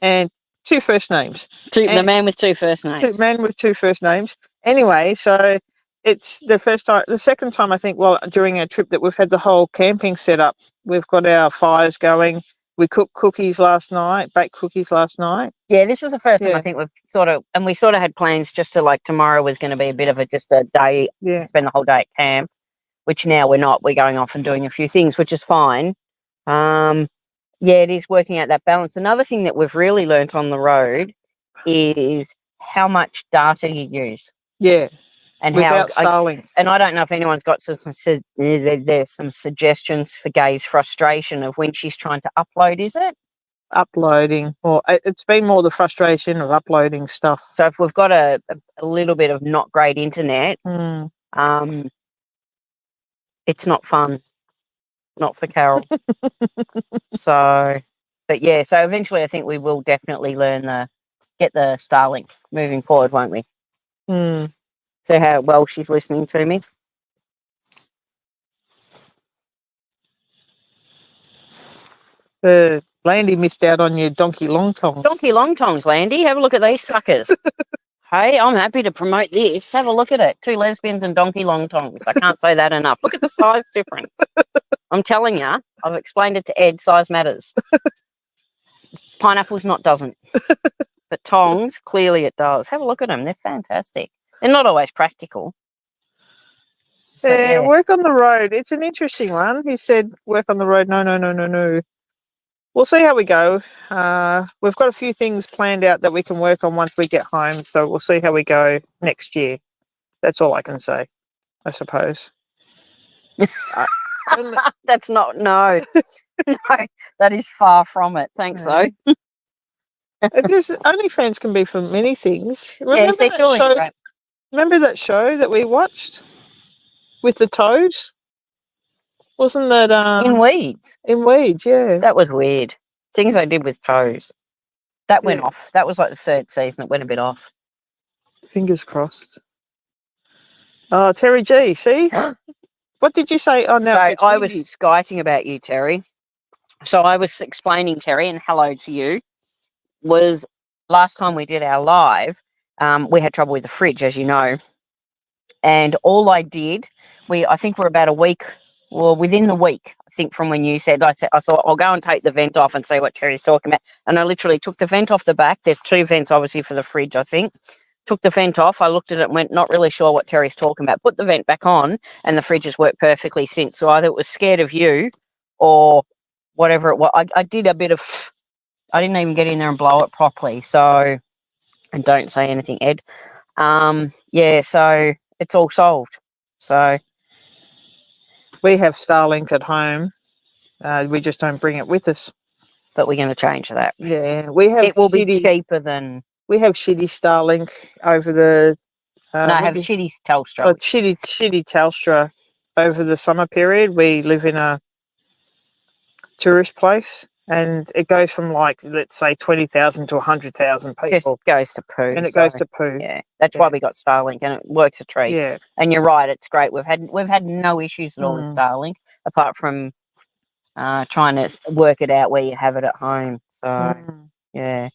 and 2 first names. The And- man with 2 first names. Man with 2 first names. Anyway, so it's the second time I think. Well, during our trip that we've had the whole camping set up. We've got our fires going. We cooked cookies last night. Baked cookies last night. Yeah, this is the first time Yeah. I think we sort of had plans just to like tomorrow was going to be a bit of just a day, Yeah. spend the whole day at camp, which now we're not. We're going off and doing a few things, which is fine. Yeah, it is working out that balance. Another thing that we've really learnt on the road is how much data you use. Yeah. And Without how Starlink. and I don't know if anyone's got there's some suggestions for Gay's frustration of when she's trying to upload, is it? Uploading, or it's been more the frustration of uploading stuff. So if we've got a little bit of not great internet, it's not fun. Not for Carol. So, but yeah, so eventually I think we will definitely get the Starlink moving forward, won't we? See how well she's listening to me. Landy missed out on your donkey long tongs. Donkey long tongs, Landy. Have a look at these suckers. Hey, I'm happy to promote this. Have a look at it. 2 lesbians and donkey long tongs. I can't say that enough. Look at the size difference. I'm telling you, I've explained it to Ed. Size matters. Pineapples doesn't. But tongs, clearly it does. Have a look at them. They're fantastic. They're not always practical. Yeah, work on the road. It's an interesting one. He said, work on the road. No. We'll see how we go. We've got a few things planned out that we can work on once we get home. So we'll see how we go next year. That's all I can say, I suppose. That's not, no. No, that is far from it. Thanks, though. OnlyFans can be for many things. Yes, they're doing great. Remember that show that we watched with the toes? Wasn't that In Weeds? In Weeds, yeah. That was weird. Things I did with toes. That went off. That was like the 3rd season. It went a bit off. Fingers crossed. Oh, Terry G, see? What did you say? Oh, no. So I was skiting about you, Terry. So I was explaining, Terry, and hello to you, was last time we did our live, we had trouble with the fridge, as you know. And all I did, I think we're about a week, well, within the week, I think from when you said, I thought I'll go and take the vent off and see what Terry's talking about. And I literally took the vent off the back. There's 2 vents, obviously, for the fridge, I think. Took the vent off. I looked at it and went, not really sure what Terry's talking about. Put the vent back on, and the fridge has worked perfectly since. So either it was scared of you or whatever it was. I did a bit of, I didn't even get in there and blow it properly. So, and don't say anything, Ed. Yeah, so it's all solved. So we have Starlink at home. We just don't bring it with us. But we're going to change that. Yeah, we have. It will be cheaper than. We have shitty Starlink over the. No, I have shitty Telstra. Oh, shitty Telstra over the summer period. We live in a tourist place, and it goes from like, let's say 20,000 to 100,000 people. Just goes to poo. And it goes to poo. Yeah, that's why we got Starlink, and it works a treat. Yeah, and you're right, it's great. We've had no issues at all with Starlink, apart from trying to work it out where you have it at home. So yeah.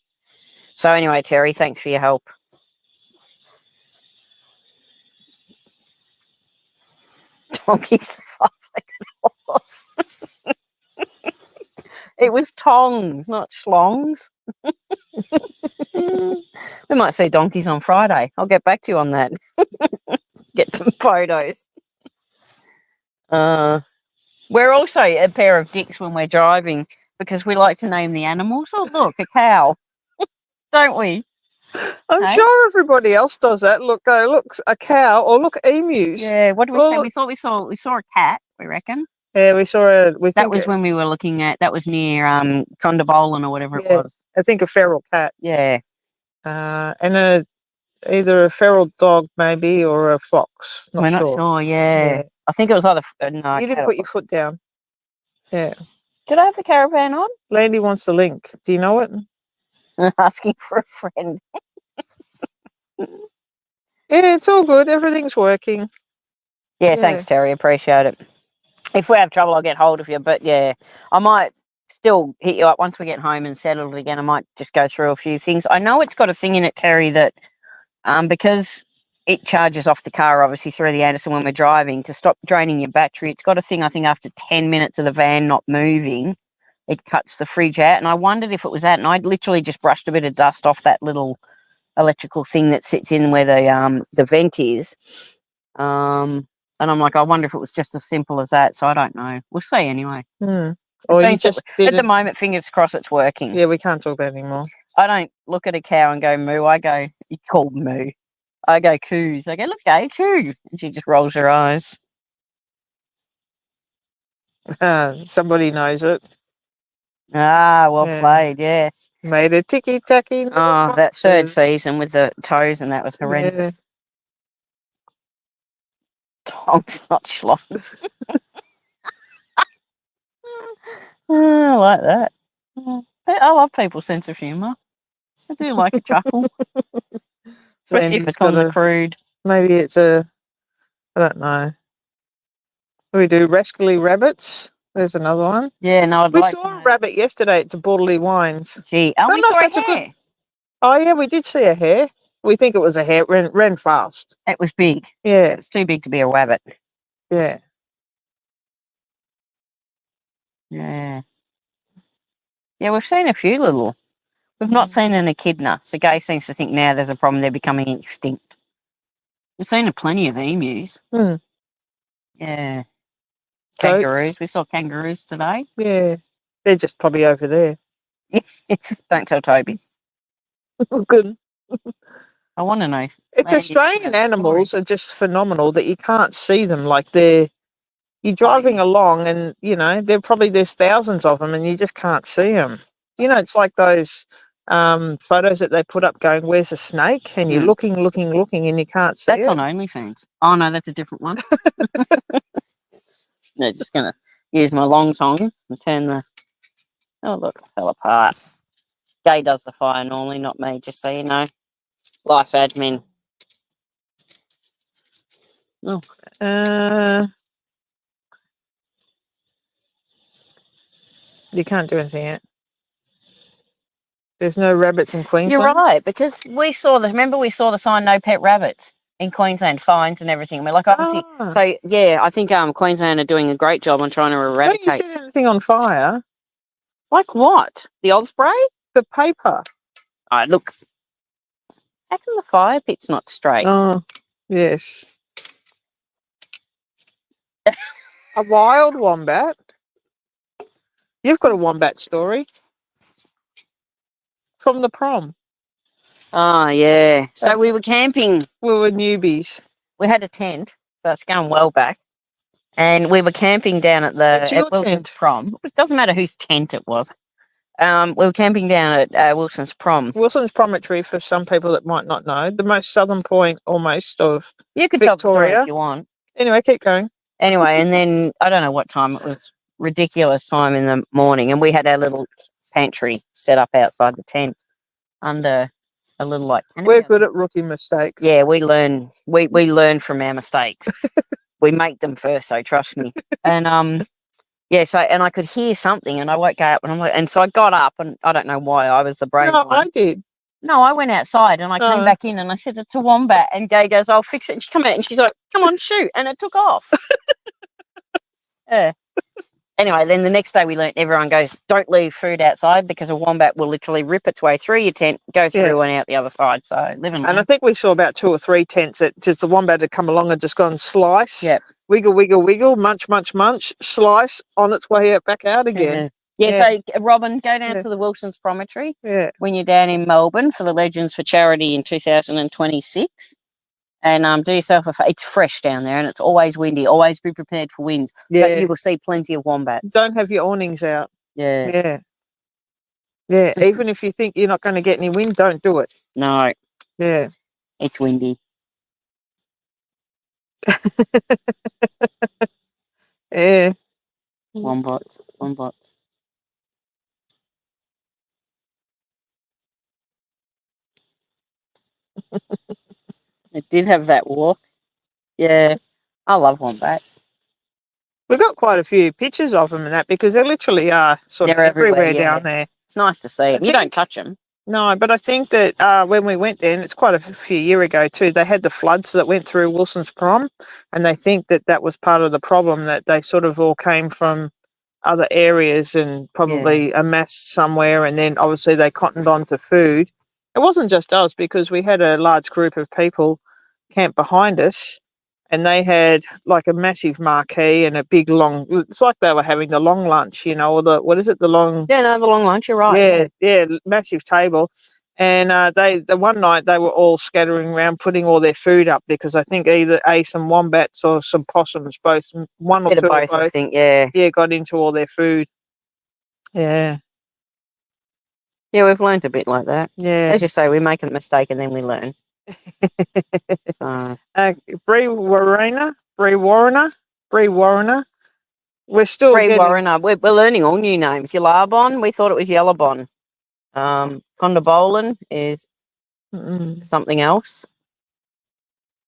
So anyway, Terry, thanks for your help. Donkey's the 5-legged horse. It was tongs, not schlongs. We might see donkeys on Friday. I'll get back to you on that. Get some photos. We're also a pair of dicks when we're driving because we like to name the animals. Oh, look, a cow. Don't we? I'm sure everybody else does that. Look, a cow, or look, emus. Yeah, what did we say? We saw a cat, we reckon. Yeah, we saw a. That was when we were looking at. That was near Condabolan or whatever it was. I think a feral cat. Yeah. And either a feral dog maybe or a fox. Not We're sure. not sure. Yeah. Yeah. I think it was either. No, You didn't put your foot down. Yeah. Did I have the caravan on? Landy wants the link. Do you know it? Asking for a friend. Yeah, it's all good. Everything's working. Yeah, Yeah. thanks, Terry. Appreciate it. If we have trouble, I'll get hold of you. But yeah, I might still hit you up once we get home and settled again. I might just go through a few things. I know it's got a thing in it, Terry, that because it charges off the car, obviously, through the Anderson when we're driving, to stop draining your battery. It's got a thing, I think, after 10 minutes of the van not moving, it cuts the fridge out. And I wondered if it was that. And I'd literally just brushed a bit of dust off that little electrical thing that sits in where the vent is. And I'm like, I wonder if it was just as simple as that. So I don't know. We'll see anyway. Hmm. It Or you seems just at the didn't. moment, fingers crossed, it's working. Yeah, we can't talk about it anymore. I don't look at a cow and go moo. I go, you called moo. I go coos. I go, look, eh, coo. And she just rolls her eyes. Somebody knows it. Ah, well Yeah. played. Yes. Made a ticky tacky. Oh, that third season with the toes and that was horrendous. Yeah. Tonks, not schlocks. I like that. I love people's sense of humour. I do like a chuckle, especially if Landy's it's on got the crude. Maybe it's I don't know. What do we do? Rascally Rabbits. There's another one. Yeah, no, I'd We like saw to a know. rabbit yesterday at the Borderley Wines. Gee, Don't we know if saw that's a a good- hare. Oh yeah, we did see a hare. We think it was a hare. Ran fast. It was big. Yeah, It was too big to be a rabbit. yeah. Yeah. Yeah, we've seen a few little. We've not seen an echidna. So Gay seems to think now there's a problem they're becoming extinct. We've seen a plenty of emus. Hmm. Yeah. Goats. Kangaroos. We saw kangaroos today. Yeah, they're just probably over there. Don't tell Toby. Good. I want to know. It's Landy's Australian story. animals are just phenomenal that you can't see them. Like you're driving along and there's thousands of them and you just can't see them. It's like those photos that they put up going, where's a snake? And you're looking and you can't see That's it. on OnlyFans. Oh no, that's a different one. No, just gonna use my long tongs and turn the. Oh look, it fell apart. Gay does the fire normally, not me. Just so you know, life admin. Oh, You can't do anything yet. There's no rabbits in Queensland. you're right, because we saw we saw the sign "No Pet Rabbits" in Queensland, fines and everything. We're like, obviously, so yeah, I think Queensland are doing a great job on trying to eradicate. Don't you set anything on fire? Like what? The Osprey? The paper. Oh, look. How come the fire pit's not straight? Oh, yes. A wild wombat. You've got a wombat story from the prom. Oh, yeah. So we were camping. We were newbies. We had a tent, so it's going well back. And we were camping down at It's your Wilson's tent. prom. It doesn't matter whose tent it was. We were camping down at Wilson's prom. Wilson's Promontory, for some people that might not know, the most southern point almost of You could tell the story Victoria. if you want. Anyway, keep going. Anyway, and then I don't know what time it was. Ridiculous time in the morning, and we had our little pantry set up outside the tent under a little We're good at rookie mistakes. Yeah, we learn. We learn from our mistakes. We make them first, so trust me. And yeah. So and I could hear something, and I woke up, and I'm like, and so I got up, and I don't know why I was the brave No, one. I did. No, I went outside, and I came back in, and I said it's a wombat, and Gay goes, "I'll fix it." And she come out, and she's like, "Come on, shoot!" And it took off. Yeah. Anyway, then the next day we learnt everyone goes, don't leave food outside because a wombat will literally rip its way through your tent, go through and out the other side. So live and learn. And I think we saw about 2 or 3 tents that just the wombat had come along and just gone slice, wiggle, wiggle, wiggle, munch, munch, munch, slice, on its way out back out again. So Robin, go down to the Wilson's Promontory when you're down in Melbourne for the Legends for Charity in 2026. And do yourself it's fresh down there and it's always windy. Always be prepared for winds. But you will see plenty of wombats. Don't have your awnings out. Yeah. Even if you think you're not going to get any wind, don't do it. No. Yeah. It's windy. Yeah. Wombats. It did have that walk. Yeah, I love wombats. We got quite a few pictures of them and that because they literally are sort of They're everywhere, everywhere yeah. down there. It's nice to see 'em. You don't touch them. No, but I think that when we went there, and it's quite a few years ago too, they had the floods that went through Wilson's Prom, and they think that that was part of the problem, that they sort of all came from other areas and probably amassed somewhere, and then obviously they cottoned on to food. It wasn't just us because we had a large group of people camped behind us, and they had like a massive marquee and a big long. It's like they were having the long lunch, you know, or the what is it, the long Yeah, no, the long lunch. You're right. yeah, massive table. And the one night they were all scattering around, putting all their food up because I think either some wombats or some possums, both one or Bit of two or both, I both, think. Yeah. got into all their food. Yeah, Yeah, we've learned a bit like that. yeah. As you say, we make a mistake and then we learn. So, Bree Warrener. We're still Bree getting. Warrener. We're learning all new names. Yellarbon, we thought it was Yellowbon. Condabolin is something else.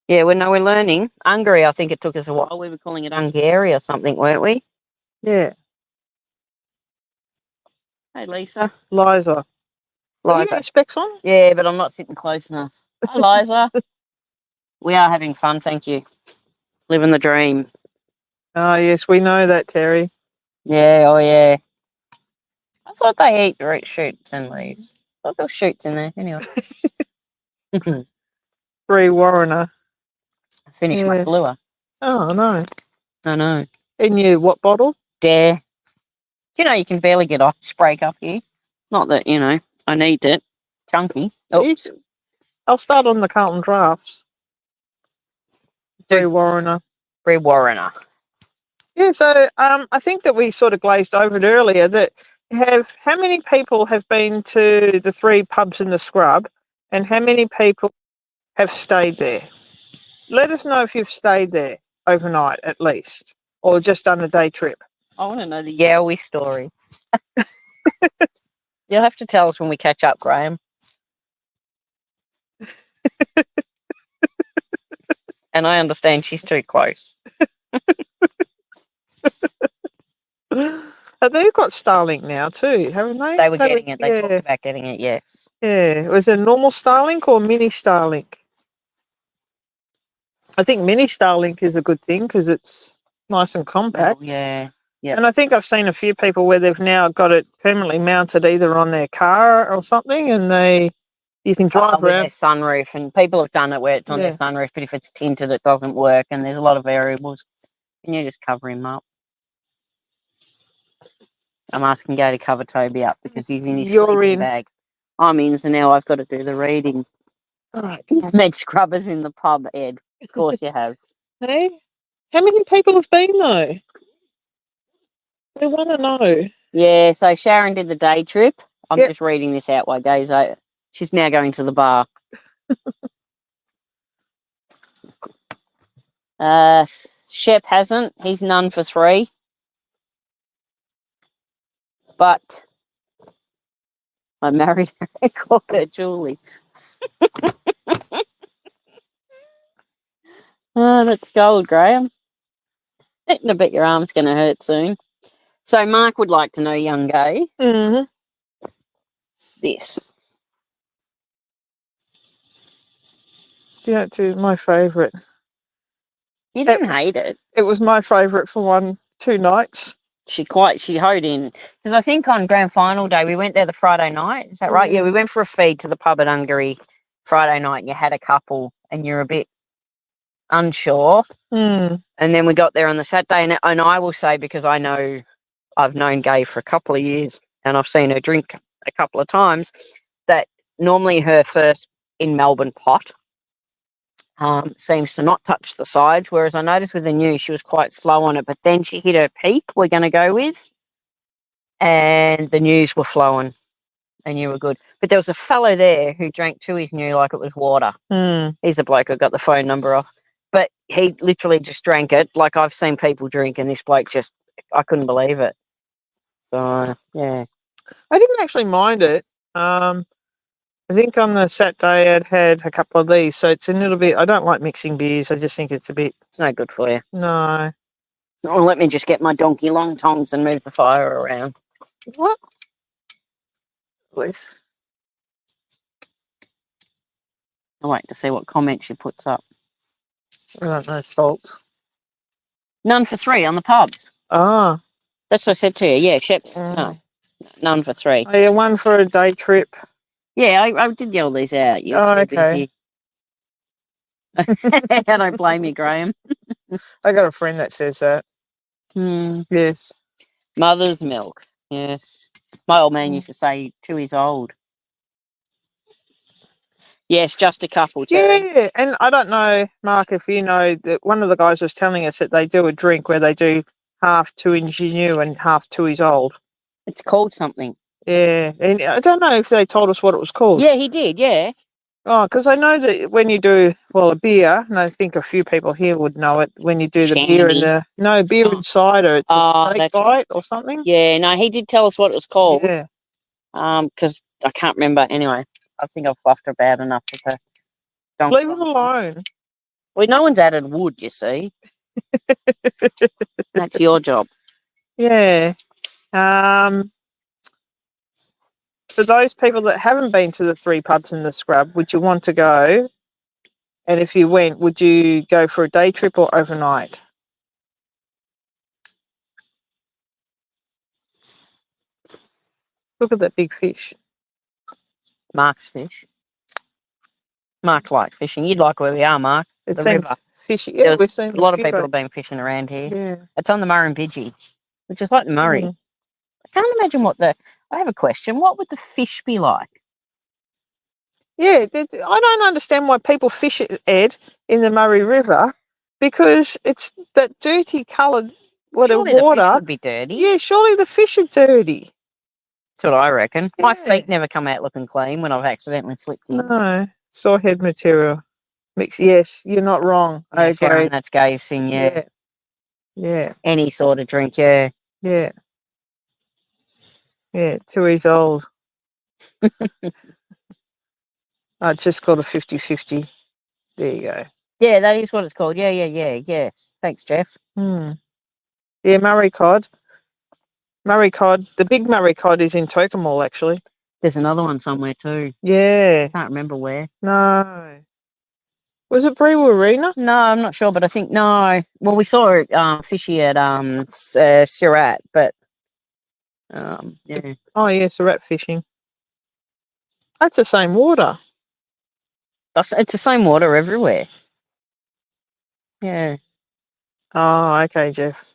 Yeah, we're learning. Ungary, I think it took us a while. We were calling it Ungary or something, weren't we? Yeah, Hey, Lisa. Liza. Are you Liza. got specs on? Yeah, but I'm not sitting close enough. Hi, Liza. We are having fun, thank you. Living the dream. Oh yes, we know that, Terry. Yeah, oh yeah. I thought they eat root shoots and leaves. I thought there were shoots in there. Anyway. Bree Warrener. I finished my Yeah. Kahlua. Oh no. I know. In your what bottle? Dare. You know, you can barely get ice break up here. Not that, I need it. Chunky. Oops. I'll start on the Carlton Drafts. Bree Warrener. Bree Warrener. Yeah, so I think that we sort of glazed over it earlier that how many people have been to the 3 pubs in the scrub and how many people have stayed there? Let us know if you've stayed there overnight at least or just done a day trip. I want to know the Yowie story. You'll have to tell us when we catch up, Graham. And I understand she's too close. They've got Starlink now too, haven't they? They were getting it. They talked about getting it, yes. Yeah. Was it a normal Starlink or mini Starlink? I think mini Starlink is a good thing because it's nice and compact. Oh, yeah. Yep. And I think I've seen a few people where they've now got it permanently mounted either on their car or something, and you can drive with around. their sunroof, and people have done it where it's on their sunroof, but if it's tinted, it doesn't work, and there's a lot of variables. Can you just cover him up? I'm asking Go to cover Toby up because he's in his sleeping bag. I'm in, so now I've got to do the reading. All right. You've met scrubbers in the pub, Ed. Of course you have. Hey, how many people have been though? We want to know. Yeah, so Sharon did the day trip. I'm just reading this out while Go's out. She's now going to the bar. Shep hasn't. He's none for 3. But I married her and called her Julie. Oh, that's gold, Graham. I bet your arm's going to hurt soon. So Mark would like to know, young Go, this. Yeah, it's my favourite. You didn't hate it. It was my favourite for 2 nights. She hoed in. Because I think on grand final day, we went there the Friday night. Is that right? Yeah, we went for a feed to the pub at Ungary Friday night, and you had a couple and you're a bit unsure. And then we got there on the Saturday, and I will say, because I know I've known Gay for a couple of years and I've seen her drink a couple of times, that normally her first in Melbourne pot seems to not touch the sides, whereas I noticed with the new she was quite slow on it, but then she hit her peak, we're going to go with, and the news were flowing. and you were good. But there was a fellow there who drank Tooheys New like it was water. Mm. He's a bloke I got the phone number off. But he literally just drank it. Like I've seen people drink, and this bloke just, I couldn't believe it. So, yeah. I didn't actually mind it. I think on the Saturday I'd had a couple of these, so it's a little bit. I don't like mixing beers. I just think it's a bit. It's no good for you. No. Oh, let me just get my donkey long tongs and move the fire around. What? Please. I'll wait to see what comment she puts up. I don't know. Salt. None for 3 on the pubs. Ah. That's what I said to you. Yeah, Sheps. Mm. No, none for 3. Oh, yeah, one for a day trip. Yeah, I did yell these out. You're Oh, too okay. busy. I don't blame you, Graham. I got a friend that says that. Hmm. Yes. Mother's milk. Yes. My old man Mm. used to say 2 is old. Yes, just a couple, too. Yeah, and I don't know, Mark, if you know that one of the guys was telling us that they do a drink where they do half 2 inches new and half 2 is old. It's called something. Yeah, and I don't know if they told us what it was called. Yeah, he did. Yeah. Oh, because I know that when you do, well, a beer, and I think a few people here would know it, when you do the beer and Shandy. beer Oh. and cider, it's a Oh, steak that's right. bite or something. Yeah, no, he did tell us what it was called. Yeah. Because I can't remember. Anyway, I think I've fluffed about enough with the donkey. Leave it alone. Well, no one's added wood, you see. That's your job. Yeah. For those people that haven't been to the 3 pubs in the scrub, would you want to go? And if you went, would you go for a day trip or overnight? Look at that big fish. Mark's fish. Mark likes fishing. You'd like where we are, Mark. It The seems river. fishy. There Yeah, was we've seen a lot of few people have boats. been fishing around here. Yeah. It's on the Murrumbidgee, which is like the Murray. Mm. I can't imagine what the. I have a question. What would the fish be like? Yeah, I don't understand why people fish it, Ed, in the Murray River, because it's that dirty coloured Surely the fish water. would be dirty. Yeah, surely the fish are dirty. That's what I reckon. My Yeah. feet never come out looking clean when I've accidentally slipped in. No, sawhead material mix. Yes, you're not wrong. I Yeah, agree. Sharon, that's Gave's thing, yeah. Yeah. Any sort of drink, yeah. Yeah. Yeah. 2 years old. It's just called a 50-50. There you go. Yeah, that is what it's called. Yeah. Yes. Thanks, Jeff. Yeah, Murray cod. Murray cod. The big Murray cod is in Tokemall, actually. There's another one somewhere too. Yeah. Can't remember where. No. Was it Brewarina? No, I'm not sure, but I think no. Well, we saw it fishy at Surat, but yeah. Oh, yes, the rat fishing. That's the same water. It's the same water everywhere. Yeah. Oh, okay, Jeff.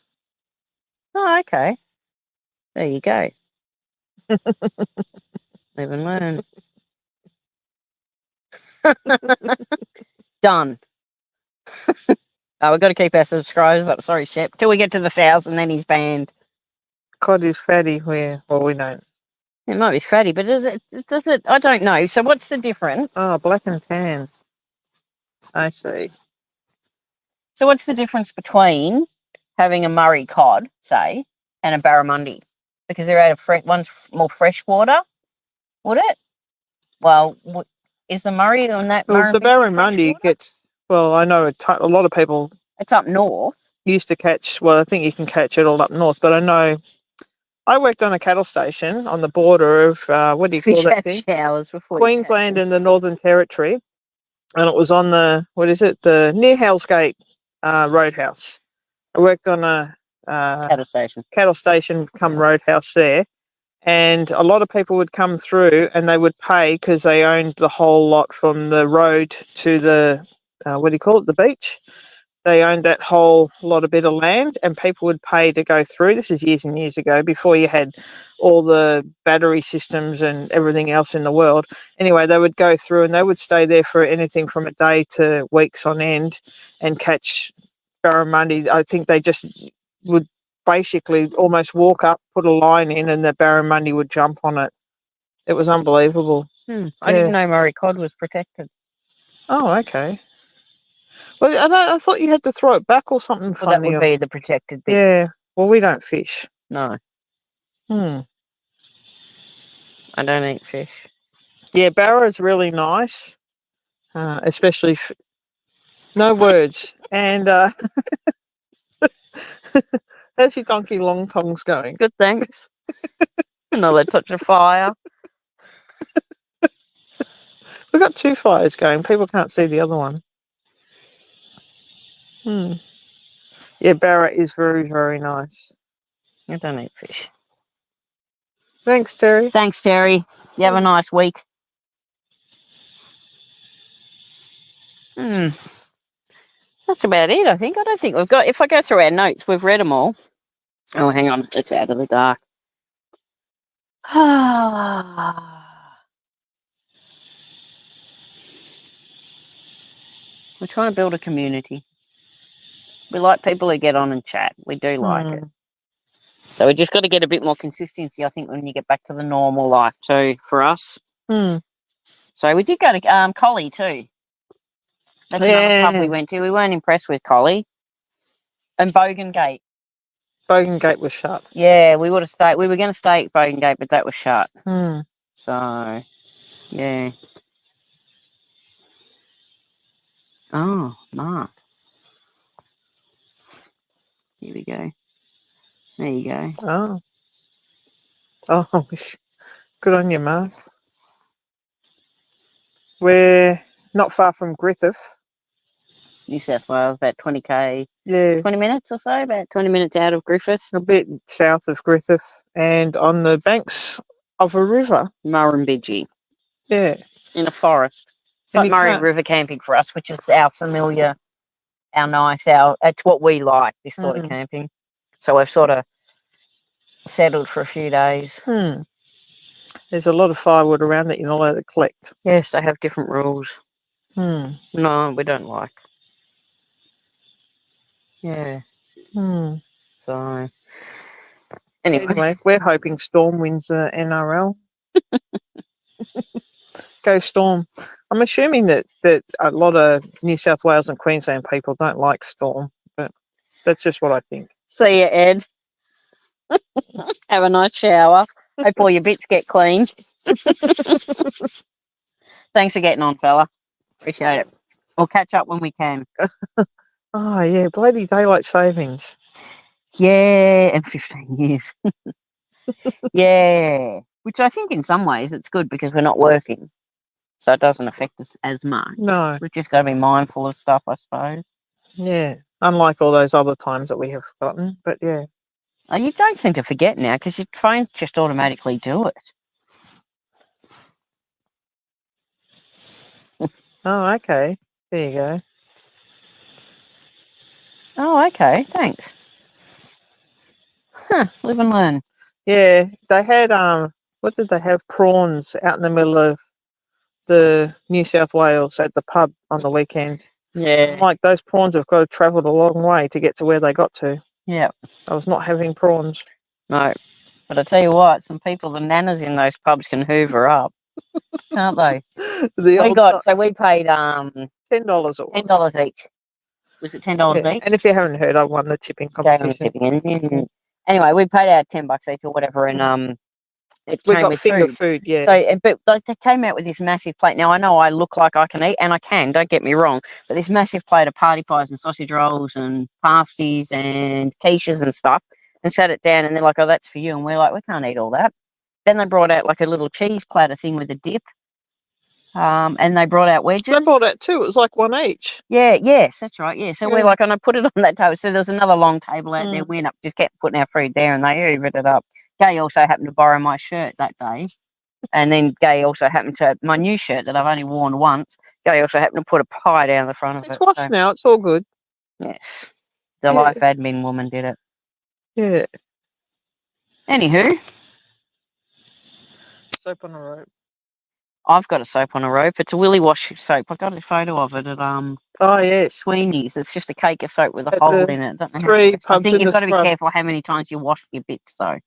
Oh, okay. There you go. Live and learn. Done. We've got to keep our subscribers up. Sorry, Shep. Till we get to the 1,000, then he's banned. Cod is fatty. Well, we don't. It might be fatty, but does it? I don't know. So what's the difference? Oh, black and tan. I see. So what's the difference between having a Murray cod, say, and a barramundi? Because they're out of one's more fresh water, would it? Well, is the Murray on that? Well, the Murrumbidgee barramundi freshwater? gets. Well, I know a lot of people It's up north. used to catch. Well, I think you can catch it all up north, but I know. I worked on a cattle station on the border of what do you call Fish that had thing? showers before you Queensland catch and the Northern Territory, and it was on the the near Hell's Gate Roadhouse. I worked on a cattle station. cattle station come roadhouse there, and a lot of people would come through and they would pay because they owned the whole lot from the road to the what do you call it, the beach. They owned that whole lot of bit of land, and people would pay to go through. This is years and years ago, before you had all the battery systems and everything else in the world. Anyway, they would go through and they would stay there for anything from a day to weeks on end and catch barramundi. I think they just would basically almost walk up, put a line in, and the barramundi would jump on it. It was unbelievable. I didn't know Murray cod was protected. Oh, okay. Well, I thought you had to throw it back or something Well, that funny. would be the protected bit. Yeah. Well, we don't fish. No, Hmm. I don't eat fish. Yeah, Barra's really nice, especially no words. And how's your donkey long tongs going? Good, thanks. Another touch of fire. We've got 2 fires going. People can't see the other one. Hmm. Yeah, Barra is very, very nice. I don't eat fish. Thanks, Terry. Thanks, Terry. You have a nice week. That's about it, I think. I don't think we've got... If I go through our notes, we've read them all. Oh, hang on. It's out of the dark. We're trying to build a community. We like people who get on and chat. We do like it. So we just got to get a bit more consistency, I think, when you get back to the normal life too, for us. So we did go to Collie too. That's another pub we went to. We weren't impressed with Collie. And Bogangate. Bogangate was shut. Yeah, we would have stayed. We were going to stay at Bogangate, but that was shut. So, yeah. Oh, Mark. Here we go. There you go. Oh. Oh, good on you, Mark. We're not far from Griffith. New South Wales, about 20k. Yeah. 20 minutes or so, about 20 minutes out of Griffith. A bit south of Griffith and on the banks of a river. Murrumbidgee. Yeah. In a forest. It's like Murray River camping for us, which is our familiar, it's what we like, this sort of camping. So we've sort of settled for a few days. There's a lot of firewood around that you're not allowed to collect. Yes, they have different rules. No, we don't like. Yeah. So, anyway, we're hoping Storm wins the NRL. Go Storm. I'm assuming that a lot of New South Wales and Queensland people don't like Storm, but that's just what I think. See you, Ed. Have a nice shower. Hope all your bits get clean. Thanks for getting on, fella. Appreciate it. We'll catch up when we can. Oh, yeah, bloody daylight savings. Yeah, in 15 years. Yeah, which I think in some ways it's good because we're not working. So it doesn't affect us as much. No. We've just got to be mindful of stuff, I suppose. Yeah, unlike all those other times that we have forgotten, but yeah. You don't seem to forget now because your phones just automatically do it. Oh, okay. There you go. Oh, okay. Thanks. Huh, live and learn. Yeah, they had, what did they have? Prawns out in the middle of the New South Wales at the pub on the weekend. Yeah. I'm like, those prawns have got to travel a long way to get to where they got to. Yeah. I was not having prawns. No. But I tell you what, some people, the nanas in those pubs can hoover up, can't they? We paid $10 $10 each. Was it $10 each? And if you haven't heard, I won the tipping competition. Anyway, we paid out $10 each or whatever, and it we came got with finger food, yeah. So, but like, they came out with this massive plate. Now I know I look like I can eat, and I can. Don't get me wrong, but this massive plate of party pies and sausage rolls and pasties and quiches and stuff, and sat it down, and they're like, "Oh, that's for you," and we're like, "We can't eat all that." Then they brought out like a little cheese platter thing with a dip. And they brought out wedges. They brought out 2. It was like 1 each. Yeah, yes, that's right. Yeah. So we're like, and I put it on that table. So there was another long table out there. We just kept putting our food there and they hoovered it up. Gay also happened to borrow my shirt that day. And then Gay also happened to, my new shirt that I've only worn once, Gay also happened to put a pie down the front of it. It's washed now. It's all good. Yes. The life admin woman did it. Yeah. Anywho. Soap on a rope. I've got a soap on a rope. It's a Willy Wash soap. I got a photo of it at oh yes, Sweeney's. It's just a cake of soap with a hole in it. I think you've got to be careful how many times you wash your bits though.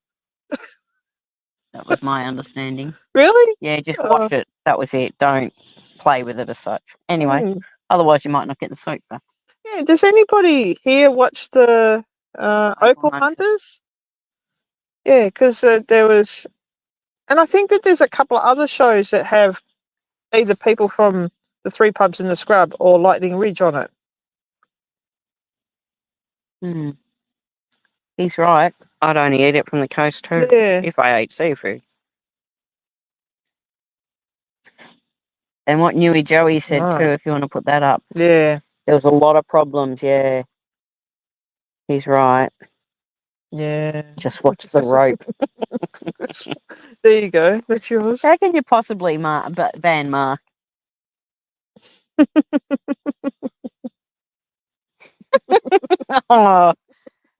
That was my understanding. Really? Yeah, just Oh. wash it. That was it. Don't play with it as such. Anyway, Mm. otherwise you might not get the soap back. Yeah. Does anybody here watch the Opal Hunters. Hunters? Yeah, because there was, and I think that there's a couple of other shows that have either people from the Three Pubs in the Scrub or Lightning Ridge on it. Hmm. He's right. I'd only eat it from the coast too. Yeah. If I ate seafood. And what Newy Joey said Right. too, if you want to put that up, Yeah. there was a lot of problems. Yeah, he's right. Yeah. Just watch the rope. There you go. That's yours. How can you possibly ban Mark? Oh,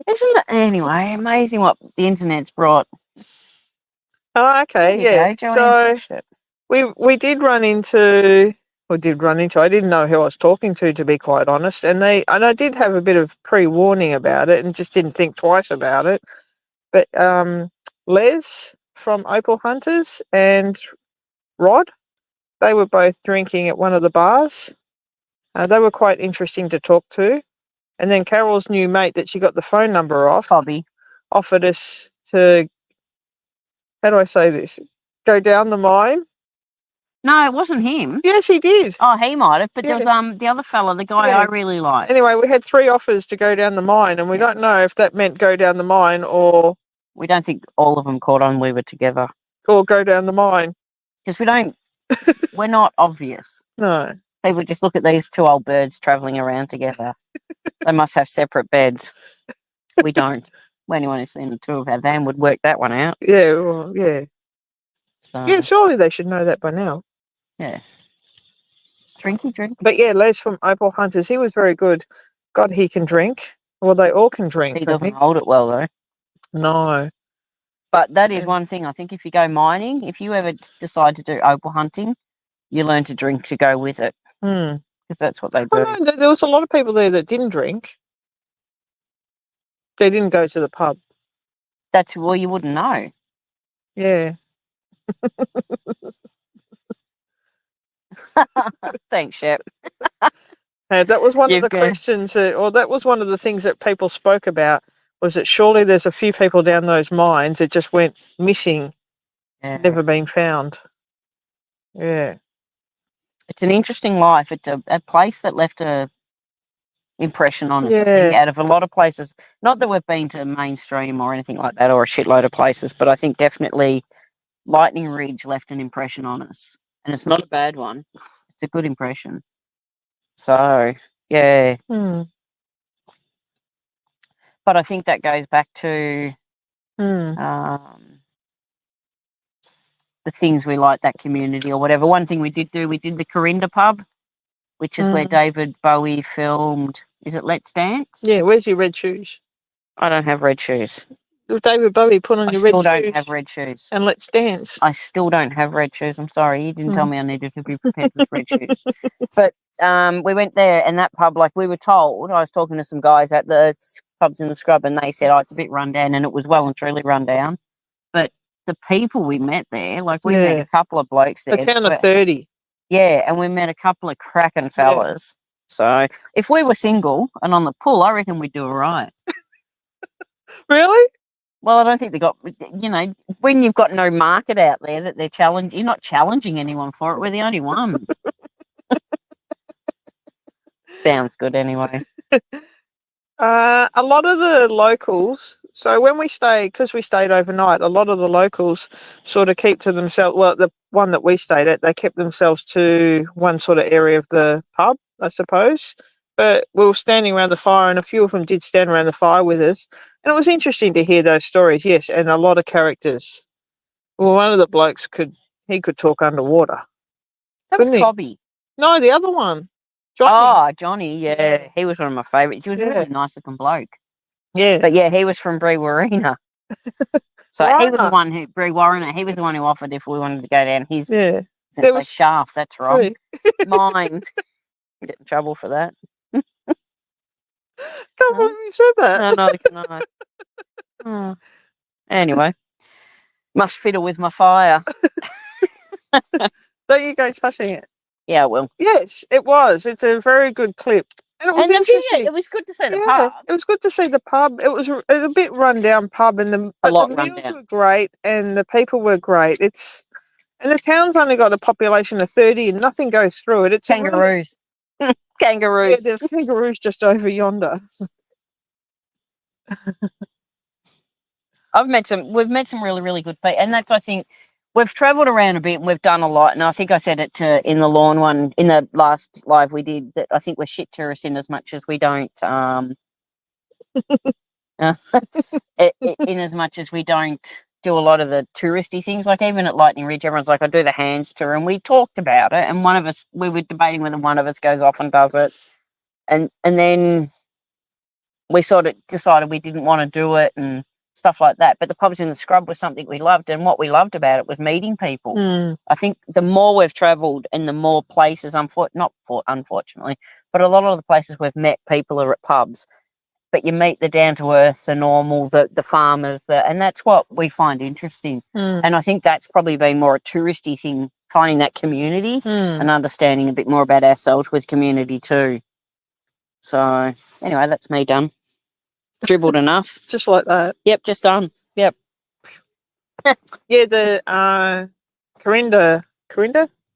isn't it? Anyway, amazing what the internet's brought. Oh, okay. There you Yeah. go, Joanne So touched it. we did run into. I didn't know who I was talking to be quite honest. And I did have a bit of pre-warning about it and just didn't think twice about it. But Les from Opal Hunters and Rod, they were both drinking at one of the bars. They were quite interesting to talk to. And then Carol's new mate that she got the phone number off Bobby. offered us to, how do I say this, go down the mine. No, it wasn't him. Yes, he did. Oh, he might have, but there Yeah. was the other fella, the guy Yeah. I really like. Anyway, we had 3 offers to go down the mine, and we Yeah. don't know if that meant go down the mine or We don't think all of them caught on we were together go down the mine. because we're not obvious. No. People just look at these two old birds travelling around together. They must have separate beds. We don't. Well, anyone who's seen the two of our van would work that one out. Yeah, well, yeah. So Yeah, surely they should know that by now. yeah. Drinky drink. But yeah, Les from Opal Hunters, he was very good. God, he can drink. Well, they all can drink, He I doesn't think. hold it well though. No. But that is Yeah. one thing. I think if you go mining, if you ever decide to do opal hunting, you learn to drink to go with it Hmm. because that's what they do. Oh, no, there was a lot of people there that didn't drink. They didn't go to the pub. That's well, you wouldn't know. Yeah. Thanks, Shep. That was one of You've the got- questions, or that was one of the things that people spoke about, was that surely there's a few people down those mines that just went missing, Yeah. never been found. Yeah. It's an interesting life. It's a place that left a impression on us. I think, Yeah. out of a lot of places, not that we've been to mainstream or anything like that, or a shitload of places, but I think definitely Lightning Ridge left an impression on us, and it's not a bad one. It's a good impression. So yeah, Hmm. but I think that goes back to Hmm. the things we like, that community or whatever. One thing we did the Corinda pub, which is where Mm. David Bowie filmed. Is it Let's Dance? Yeah, where's your red shoes? I don't have red shoes. David Bowie, put on I your red still shoes don't have red shoes. and let's dance. I still don't have red shoes. I'm sorry, you didn't tell Mm. me I needed to be prepared with red shoes. But we went there, and that pub, like we were told, I was talking to some guys at the pubs in the Scrub, and they said, "Oh, it's a bit run down," and it was well and truly run down. But the people we met there, like we met Yeah. a couple of blokes there. A town of but- 30. Yeah, and we met a couple of cracking fellas. So if we were single and on the pool, I reckon we'd do all right. Really? Well, I don't think they got, when you've got no market out there that they're challenging, you're not challenging anyone for it. We're the only ones. Sounds good anyway. A lot of the locals, so when we because we stayed overnight, a lot of the locals sort of keep to themselves. Well, the one that we stayed at, they kept themselves to one sort of area of the pub, I suppose. But we were standing around the fire, and a few of them did stand around the fire with us. And it was interesting to hear those stories, yes, and a lot of characters. Well, one of the blokes could talk underwater. That was Couldn't he? Cobby. No, the other one. Johnny. Oh, Johnny, yeah. Yeah. He was one of my favourites. He was a Yeah. really nice looking bloke. Yeah. But yeah, he was from Brewarina. So he was the Warriner. one Warriner, he was the one who offered if we wanted to go down his Yeah. there was shaft, that's wrong. Three. Mine. Get in trouble for that. Can't believe you said that. No, can I? Oh. Anyway. Must fiddle with my fire. Don't you go touching it. Yeah, well. Yes, it was. It's a very good clip. And it was And the view, interesting. it was good to see the Yeah, pub. it was good to see the pub. It was a bit run down pub, and but lot the run meals down. were great, and the people were great. And the town's only got a population of 30, and nothing goes through it. It's a really, Kangaroos. yeah, Kangaroos. there's kangaroos just over yonder. We've met some really, really good people. And that's, I think, we've travelled around a bit and we've done a lot. And I think I said it in the lawn one, in the last live we did, that I think we're shit tourists in as much as we don't, in as much as we don't do a lot of the touristy things. Like even at Lightning Ridge, everyone's like, I do the hands tour. And we talked about it. And we were debating whether one of us goes off and does it. And then we sort of decided we didn't want to do it and stuff like that. But the pubs in the scrub was something we loved, and what we loved about it was meeting people. I think the more we've travelled and the more places, unfortunately, but a lot of the places we've met people are at pubs. But you meet the down to earth, the normal, the farmers, and that's what we find interesting. And I think that's probably been more a touristy thing, finding that community and understanding a bit more about ourselves with community too. So anyway, that's me done. Dribbled enough. Just like that. Yep, just done. Yep. Yeah, the Corinda.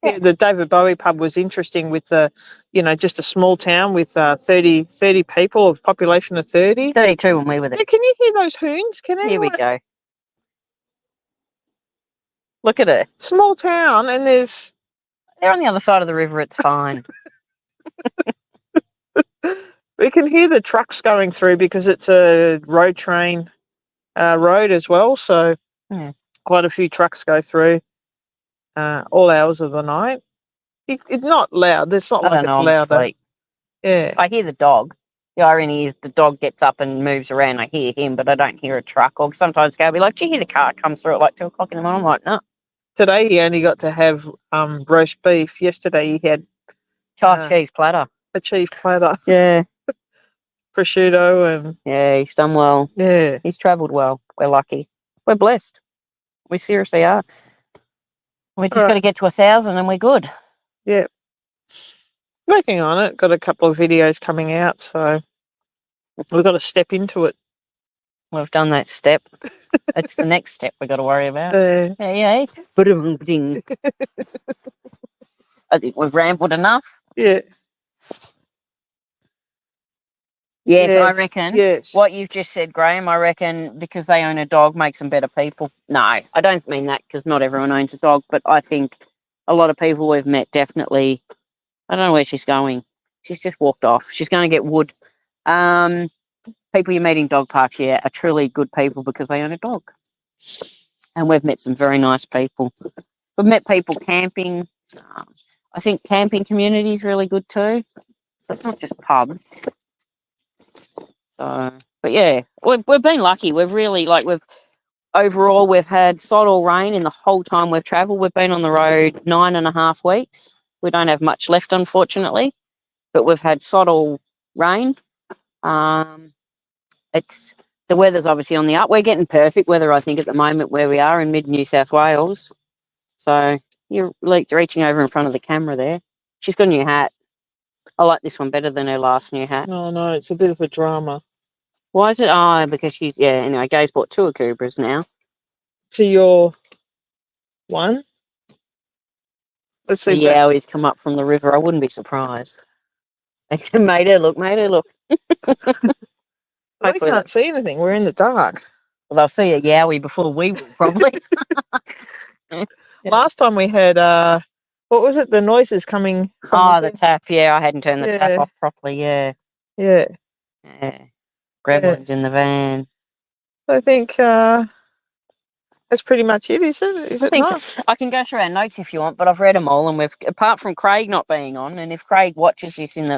Yeah, the David Bowie pub was interesting with the, just a small town with 30 people, of population of 30. 32 when we were there. Yeah, can you hear those hoons? Here we go. Look at it. Small town, and they're on the other side of the river. It's fine. We can hear the trucks going through because it's a road train road as well. So quite a few trucks go through all hours of the night. It's not loud. It's not like it's louder. Yeah. I hear the dog. The irony is the dog gets up and moves around. I hear him, but I don't hear a truck. Or sometimes I'll be like, do you hear the car come through at like 2 o'clock in the morning? I'm like, no. Today he only got to have roast beef. Yesterday he had cheese platter. A cheese platter. Yeah. Prosciutto and... Yeah, he's done well. Yeah. He's travelled well. We're lucky. We're blessed. We seriously are. We just got to get to 1,000 and we're good. Yeah. Working on it. Got a couple of videos coming out, so we've got to step into it. We've done that step. It's the next step we've got to worry about. Yeah. I think we've rambled enough. Yeah. Yes, I reckon. Yes. What you've just said, Graham, I reckon because they own a dog makes them better people. No, I don't mean that because not everyone owns a dog, but I think a lot of people we've met definitely, I don't know where she's going. She's just walked off. She's going to get wood. People you meet in dog parks, are truly good people because they own a dog. And we've met some very nice people. We've met people camping. I think camping community is really good too. So it's not just pubs. So, but yeah, we've been lucky. We've really, overall, we've had sod or rain in the whole time we've travelled. We've been on the road 9.5 weeks. We don't have much left, unfortunately, but we've had sod or rain. The weather's obviously on the up. We're getting perfect weather, I think, at the moment where we are in mid New South Wales. So you're reaching over in front of the camera there. She's got a new hat. I like this one better than her last new hat. Oh, no, it's a bit of a drama. Why is it? Oh, because anyway, Gay's bought 2 Akubras now. To your one? Let's see. Yeah, he's come up from the river. I wouldn't be surprised. Made her look. They can't see anything. We're in the dark. Well, they'll see a yowie before we will, probably. Last time we had, what was it? The noises coming from the tap. Yeah, I hadn't turned the tap off properly. Yeah. Yeah. Yeah. Gremlins in the van. I think that's pretty much it, is it? Is it not? So. I can go through our notes if you want, but I've read them all, and we've, apart from Craig not being on, and if Craig watches this in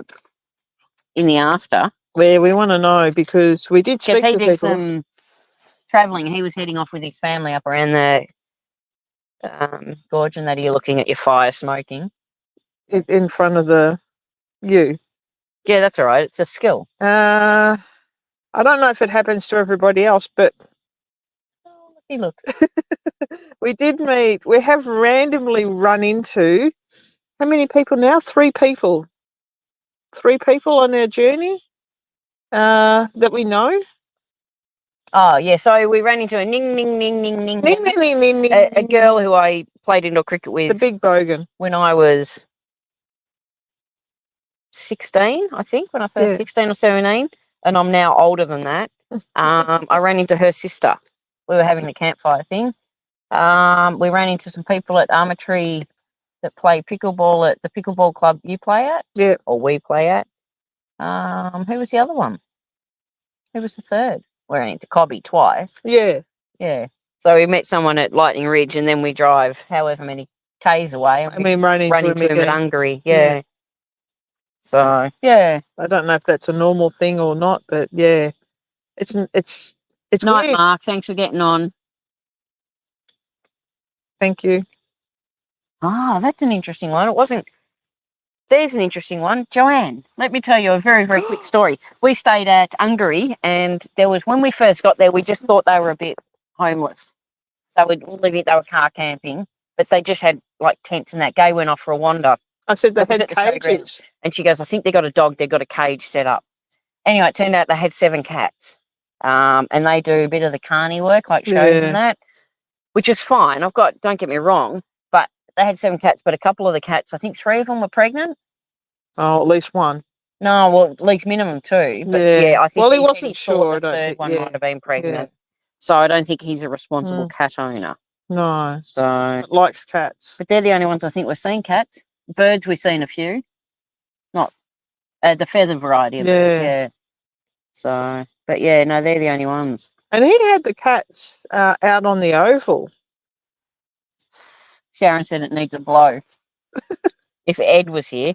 the after. Where we want to know, because we did speak to people. Because he did some travelling. He was heading off with his family up around the gorge, and that you're looking at your fire smoking. In front of you. Yeah, that's all right. It's a skill. I don't know if it happens to everybody else, but he looked. We did meet. We have randomly run into how many people now? 3 people. 3 people on our journey that we know. Oh, yeah. So we ran into a ning, ning, ning, ning, ning, Ning, ning, ning, ning, ning, a ning. girl who I played indoor cricket The with big bogan. when I was 16, I think, when I first Yeah. 16 or 17, and I'm now older than that. I ran into her sister. We were having the campfire thing. We ran into some people at Armatree that play pickleball at the pickleball club you play at, Yeah. or we play at. Who was the other one? Who was the third? We ran into Cobby twice. Yeah. Yeah. So we met someone at Lightning Ridge, and then we drive however many k's away, and I we mean, run into run him into him at again. Hungary. Yeah. Yeah. So yeah. I don't know if that's a normal thing or not, but yeah, it's Night, weird. Mark. Thanks for getting on. Thank you. Ah, that's an interesting one. It wasn't. There's an interesting one. Joanne, let me tell you a very, very quick story. We stayed at Hungary, and there was, when we first got there, we just thought they were a bit homeless. They were car camping, but they just had like tents and that. Gay went off for a wander. I said they It was had at the showground. cages. And she goes, I think they got a dog, they've got a cage set up. Anyway, it turned out they had 7 cats. And they do a bit of the carny work, like shows Yeah. and that, which is fine. Don't get me wrong, but they had 7 cats, but a couple of the cats, I think 3 of them were pregnant. Oh, at least one. No, well, at least minimum 2. But Yeah. I think Well, he said wasn't thought sure. I the don't third think. one Yeah. might have been pregnant. So I don't think he's a responsible Mm. cat owner. No. So, It likes cats. but they're the only ones I think we've seen cats. Birds, we've seen a few. Not the feather variety of birds, Yeah. yeah. So, but yeah, no, they're the only ones. And he had the cats out on the oval. Sharon said it needs a blow. If Ed was here.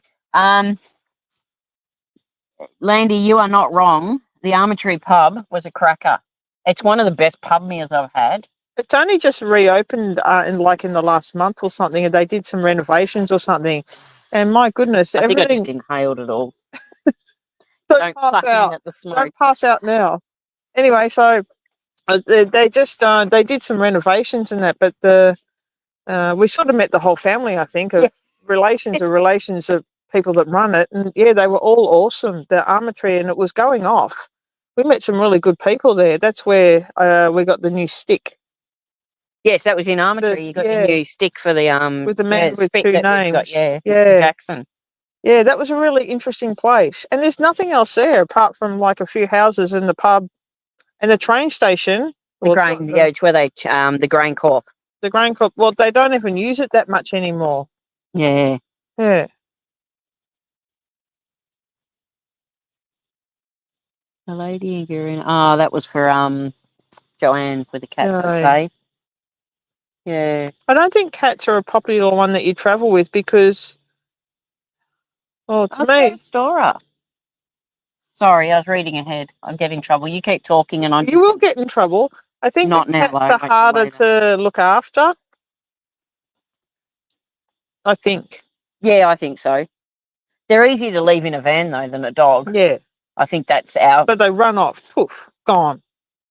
Landy, you are not wrong. The Armatree pub was a cracker. It's one of the best pub meals I've had. It's only just reopened in the last month or something, and they did some renovations or something. And my goodness, I think I everything. just inhaled it all. Don't Don't suck pass out. in at the smoke. Don't pass out now. Anyway, so they just they did some renovations and that, but we sort of met the whole family. I think of relations of people that run it, and yeah, they were all awesome. The Armatree, and it was going off. We met some really good people there. That's where we got the new stick. Yes, that was in Armatree. You got the new stick for the with the man with spec 2 that we've names. got, Mr. Yeah. Jackson. Yeah, that was a really interesting place. And there's nothing else there apart from like a few houses and the pub and the train station. The grain, yeah, it's where they the grain corp. The grain corp. Well, they don't even use it that much anymore. Yeah. Yeah. A lady in oh, that was for Joanne with the cats, I'd No. say. Yeah. I don't think cats are a popular one that you travel with because, well, to me, Stora. Sorry, I was reading ahead. I'll get in trouble. You keep talking and I'm you will get in trouble. I think Not that now, cats though, are mate, harder later. to look after. I think. Yeah, I think so. They're easier to leave in a van though than a dog. Yeah. I think that's our But they run off. Poof, gone.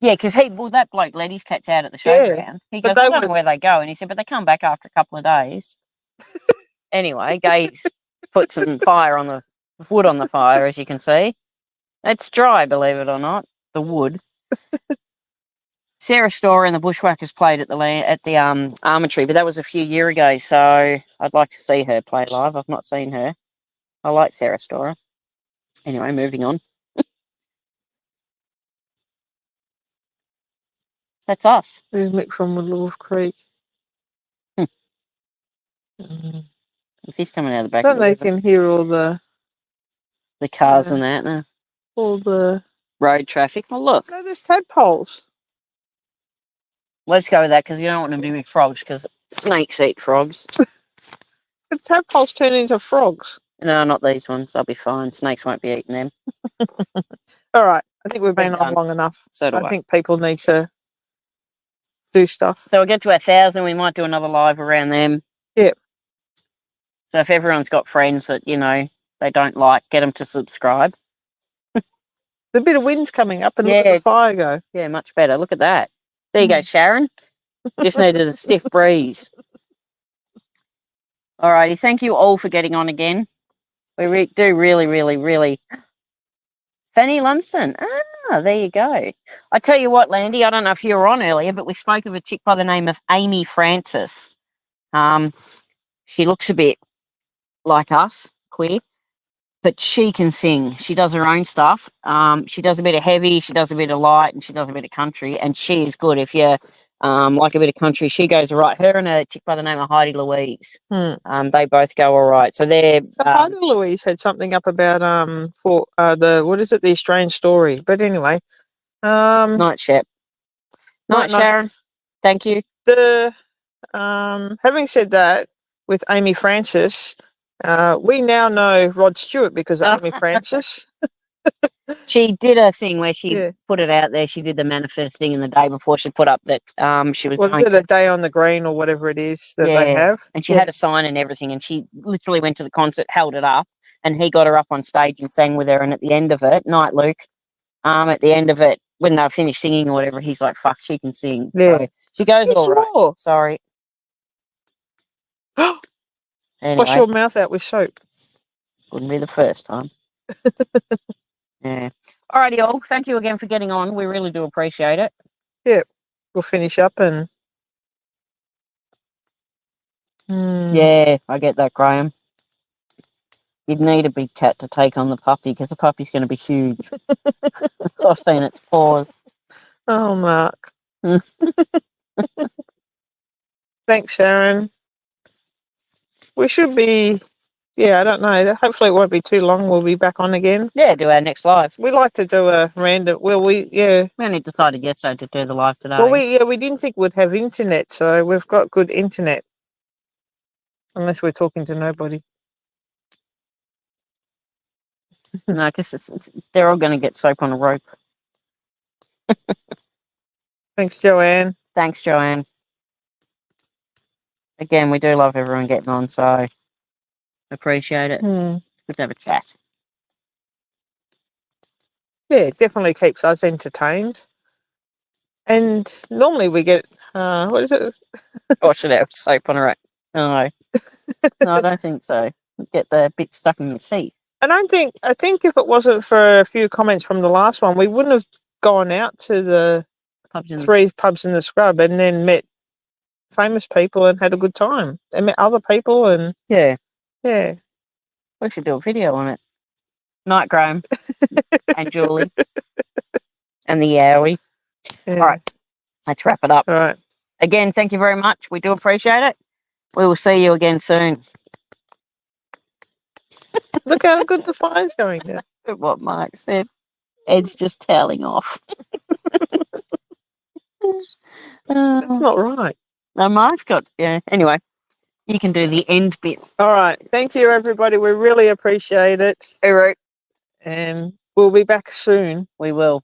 yeah, because that bloke let his cats out at the Yeah, showground. He but goes, I they don't know were- where they go, and he said, but they come back after a couple of days. Anyway, Gay's put some fire on the wood on the fire, as you can see. It's dry, believe it or not. The wood. Sarah Storer and the Bushwhackers played at the Armatree, but that was a few years ago. So I'd like to see her play live. I've not seen her. I like Sarah Storer. Anyway, moving on. That's us. There's Mick from Woodlawf Creek. Hmm. Mm. If he's coming out of the back Don't of the they river, can hear all the cars Yeah. and that, no. all the Road traffic. Well, look, no, there's tadpoles. let's go with that because you don't want them to be frogs because snakes eat frogs. The tadpoles turn into frogs. No, not these ones. They'll be fine. Snakes won't be eating them. All right. I think we've been We're on done. long enough. So do I. I think people need to do stuff. So we'll get to 1,000. We might do another live around them. Yep. So if everyone's got friends that, they don't like, get them to subscribe. The bit of wind's coming up and look Yeah, at the it's- fire go. Yeah, much better. Look at that. There you go, Sharon. Just needed a stiff breeze. Alrighty, thank you all for getting on again. We do really. Fanny Lumsden. Ah, there you go. I tell you what, Landy, I don't know if you were on earlier, but we spoke of a chick by the name of Amy Francis. She looks a bit like us, queer, but she can sing. She does her own stuff. She does a bit of heavy, she does a bit of light, and she does a bit of country, and she is good. If you like a bit of country, she goes all right. Her and a chick by the name of Heidi Louise. They both go all right. So they're Heidi Louise had something up about for the what is it, the Australian Story. But anyway, Night Shep. Night Sharon. Thank you. The having said that, with Amy Francis, we now know Rod Stewart because of Amy Francis. She did a thing where she Yeah. put it out there. She did the manifesting, and the day before she put up that she was What is going it, a day on the green or whatever it is that they have? and she had a sign and everything, and she literally went to the concert, held it up, and he got her up on stage and sang with her. And at the end of it, Night Luke, at the end of it, when they were finished singing or whatever, he's like, "Fuck, she can sing." Yeah. So she goes He all right. swore. Sorry. Wash Anyway, your mouth out with soap. wouldn't be the first time. Yeah. Alrighty, all. Thank you again for getting on. We really do appreciate it. We'll finish up and. Yeah, I get that, Graham. You'd need a big cat to take on the puppy because the puppy's going to be huge. I've seen its paws. Oh, Mark. Thanks, Sharon. We should be. Yeah, I don't know. Hopefully, it won't be too long. We'll be back on again. Yeah, do our next live. We like to do a random. Well, We only decided yesterday to do the live today. Well, we didn't think we'd have internet, so we've got good internet. Unless we're talking to nobody. No, because they're all going to get soap on a rope. Thanks, Joanne. Thanks, Joanne. Again, we do love everyone getting on, so appreciate it. Good to have a chat. Yeah, it definitely keeps us entertained. And normally we get, what is it? Wash it out with soap on a rope. No, I don't think so. Get the bit stuck in your teeth. I think if it wasn't for a few comments from the last one, we wouldn't have gone out to the three pubs in the scrub and then met famous people and had a good time. And met other people and yeah. We should do a video on it. Night, Graham. And Julie. And the Yowie. Yeah. All right. Let's wrap it up. All right. Again, thank you very much. We do appreciate it. We will see you again soon. Look how good the fire's going now. What Mark said. Ed's just toweling off. That's not right. No, Mark's got, anyway, you can do the end bit. All right. Thank you, everybody. We really appreciate it. All right. And we'll be back soon. We will.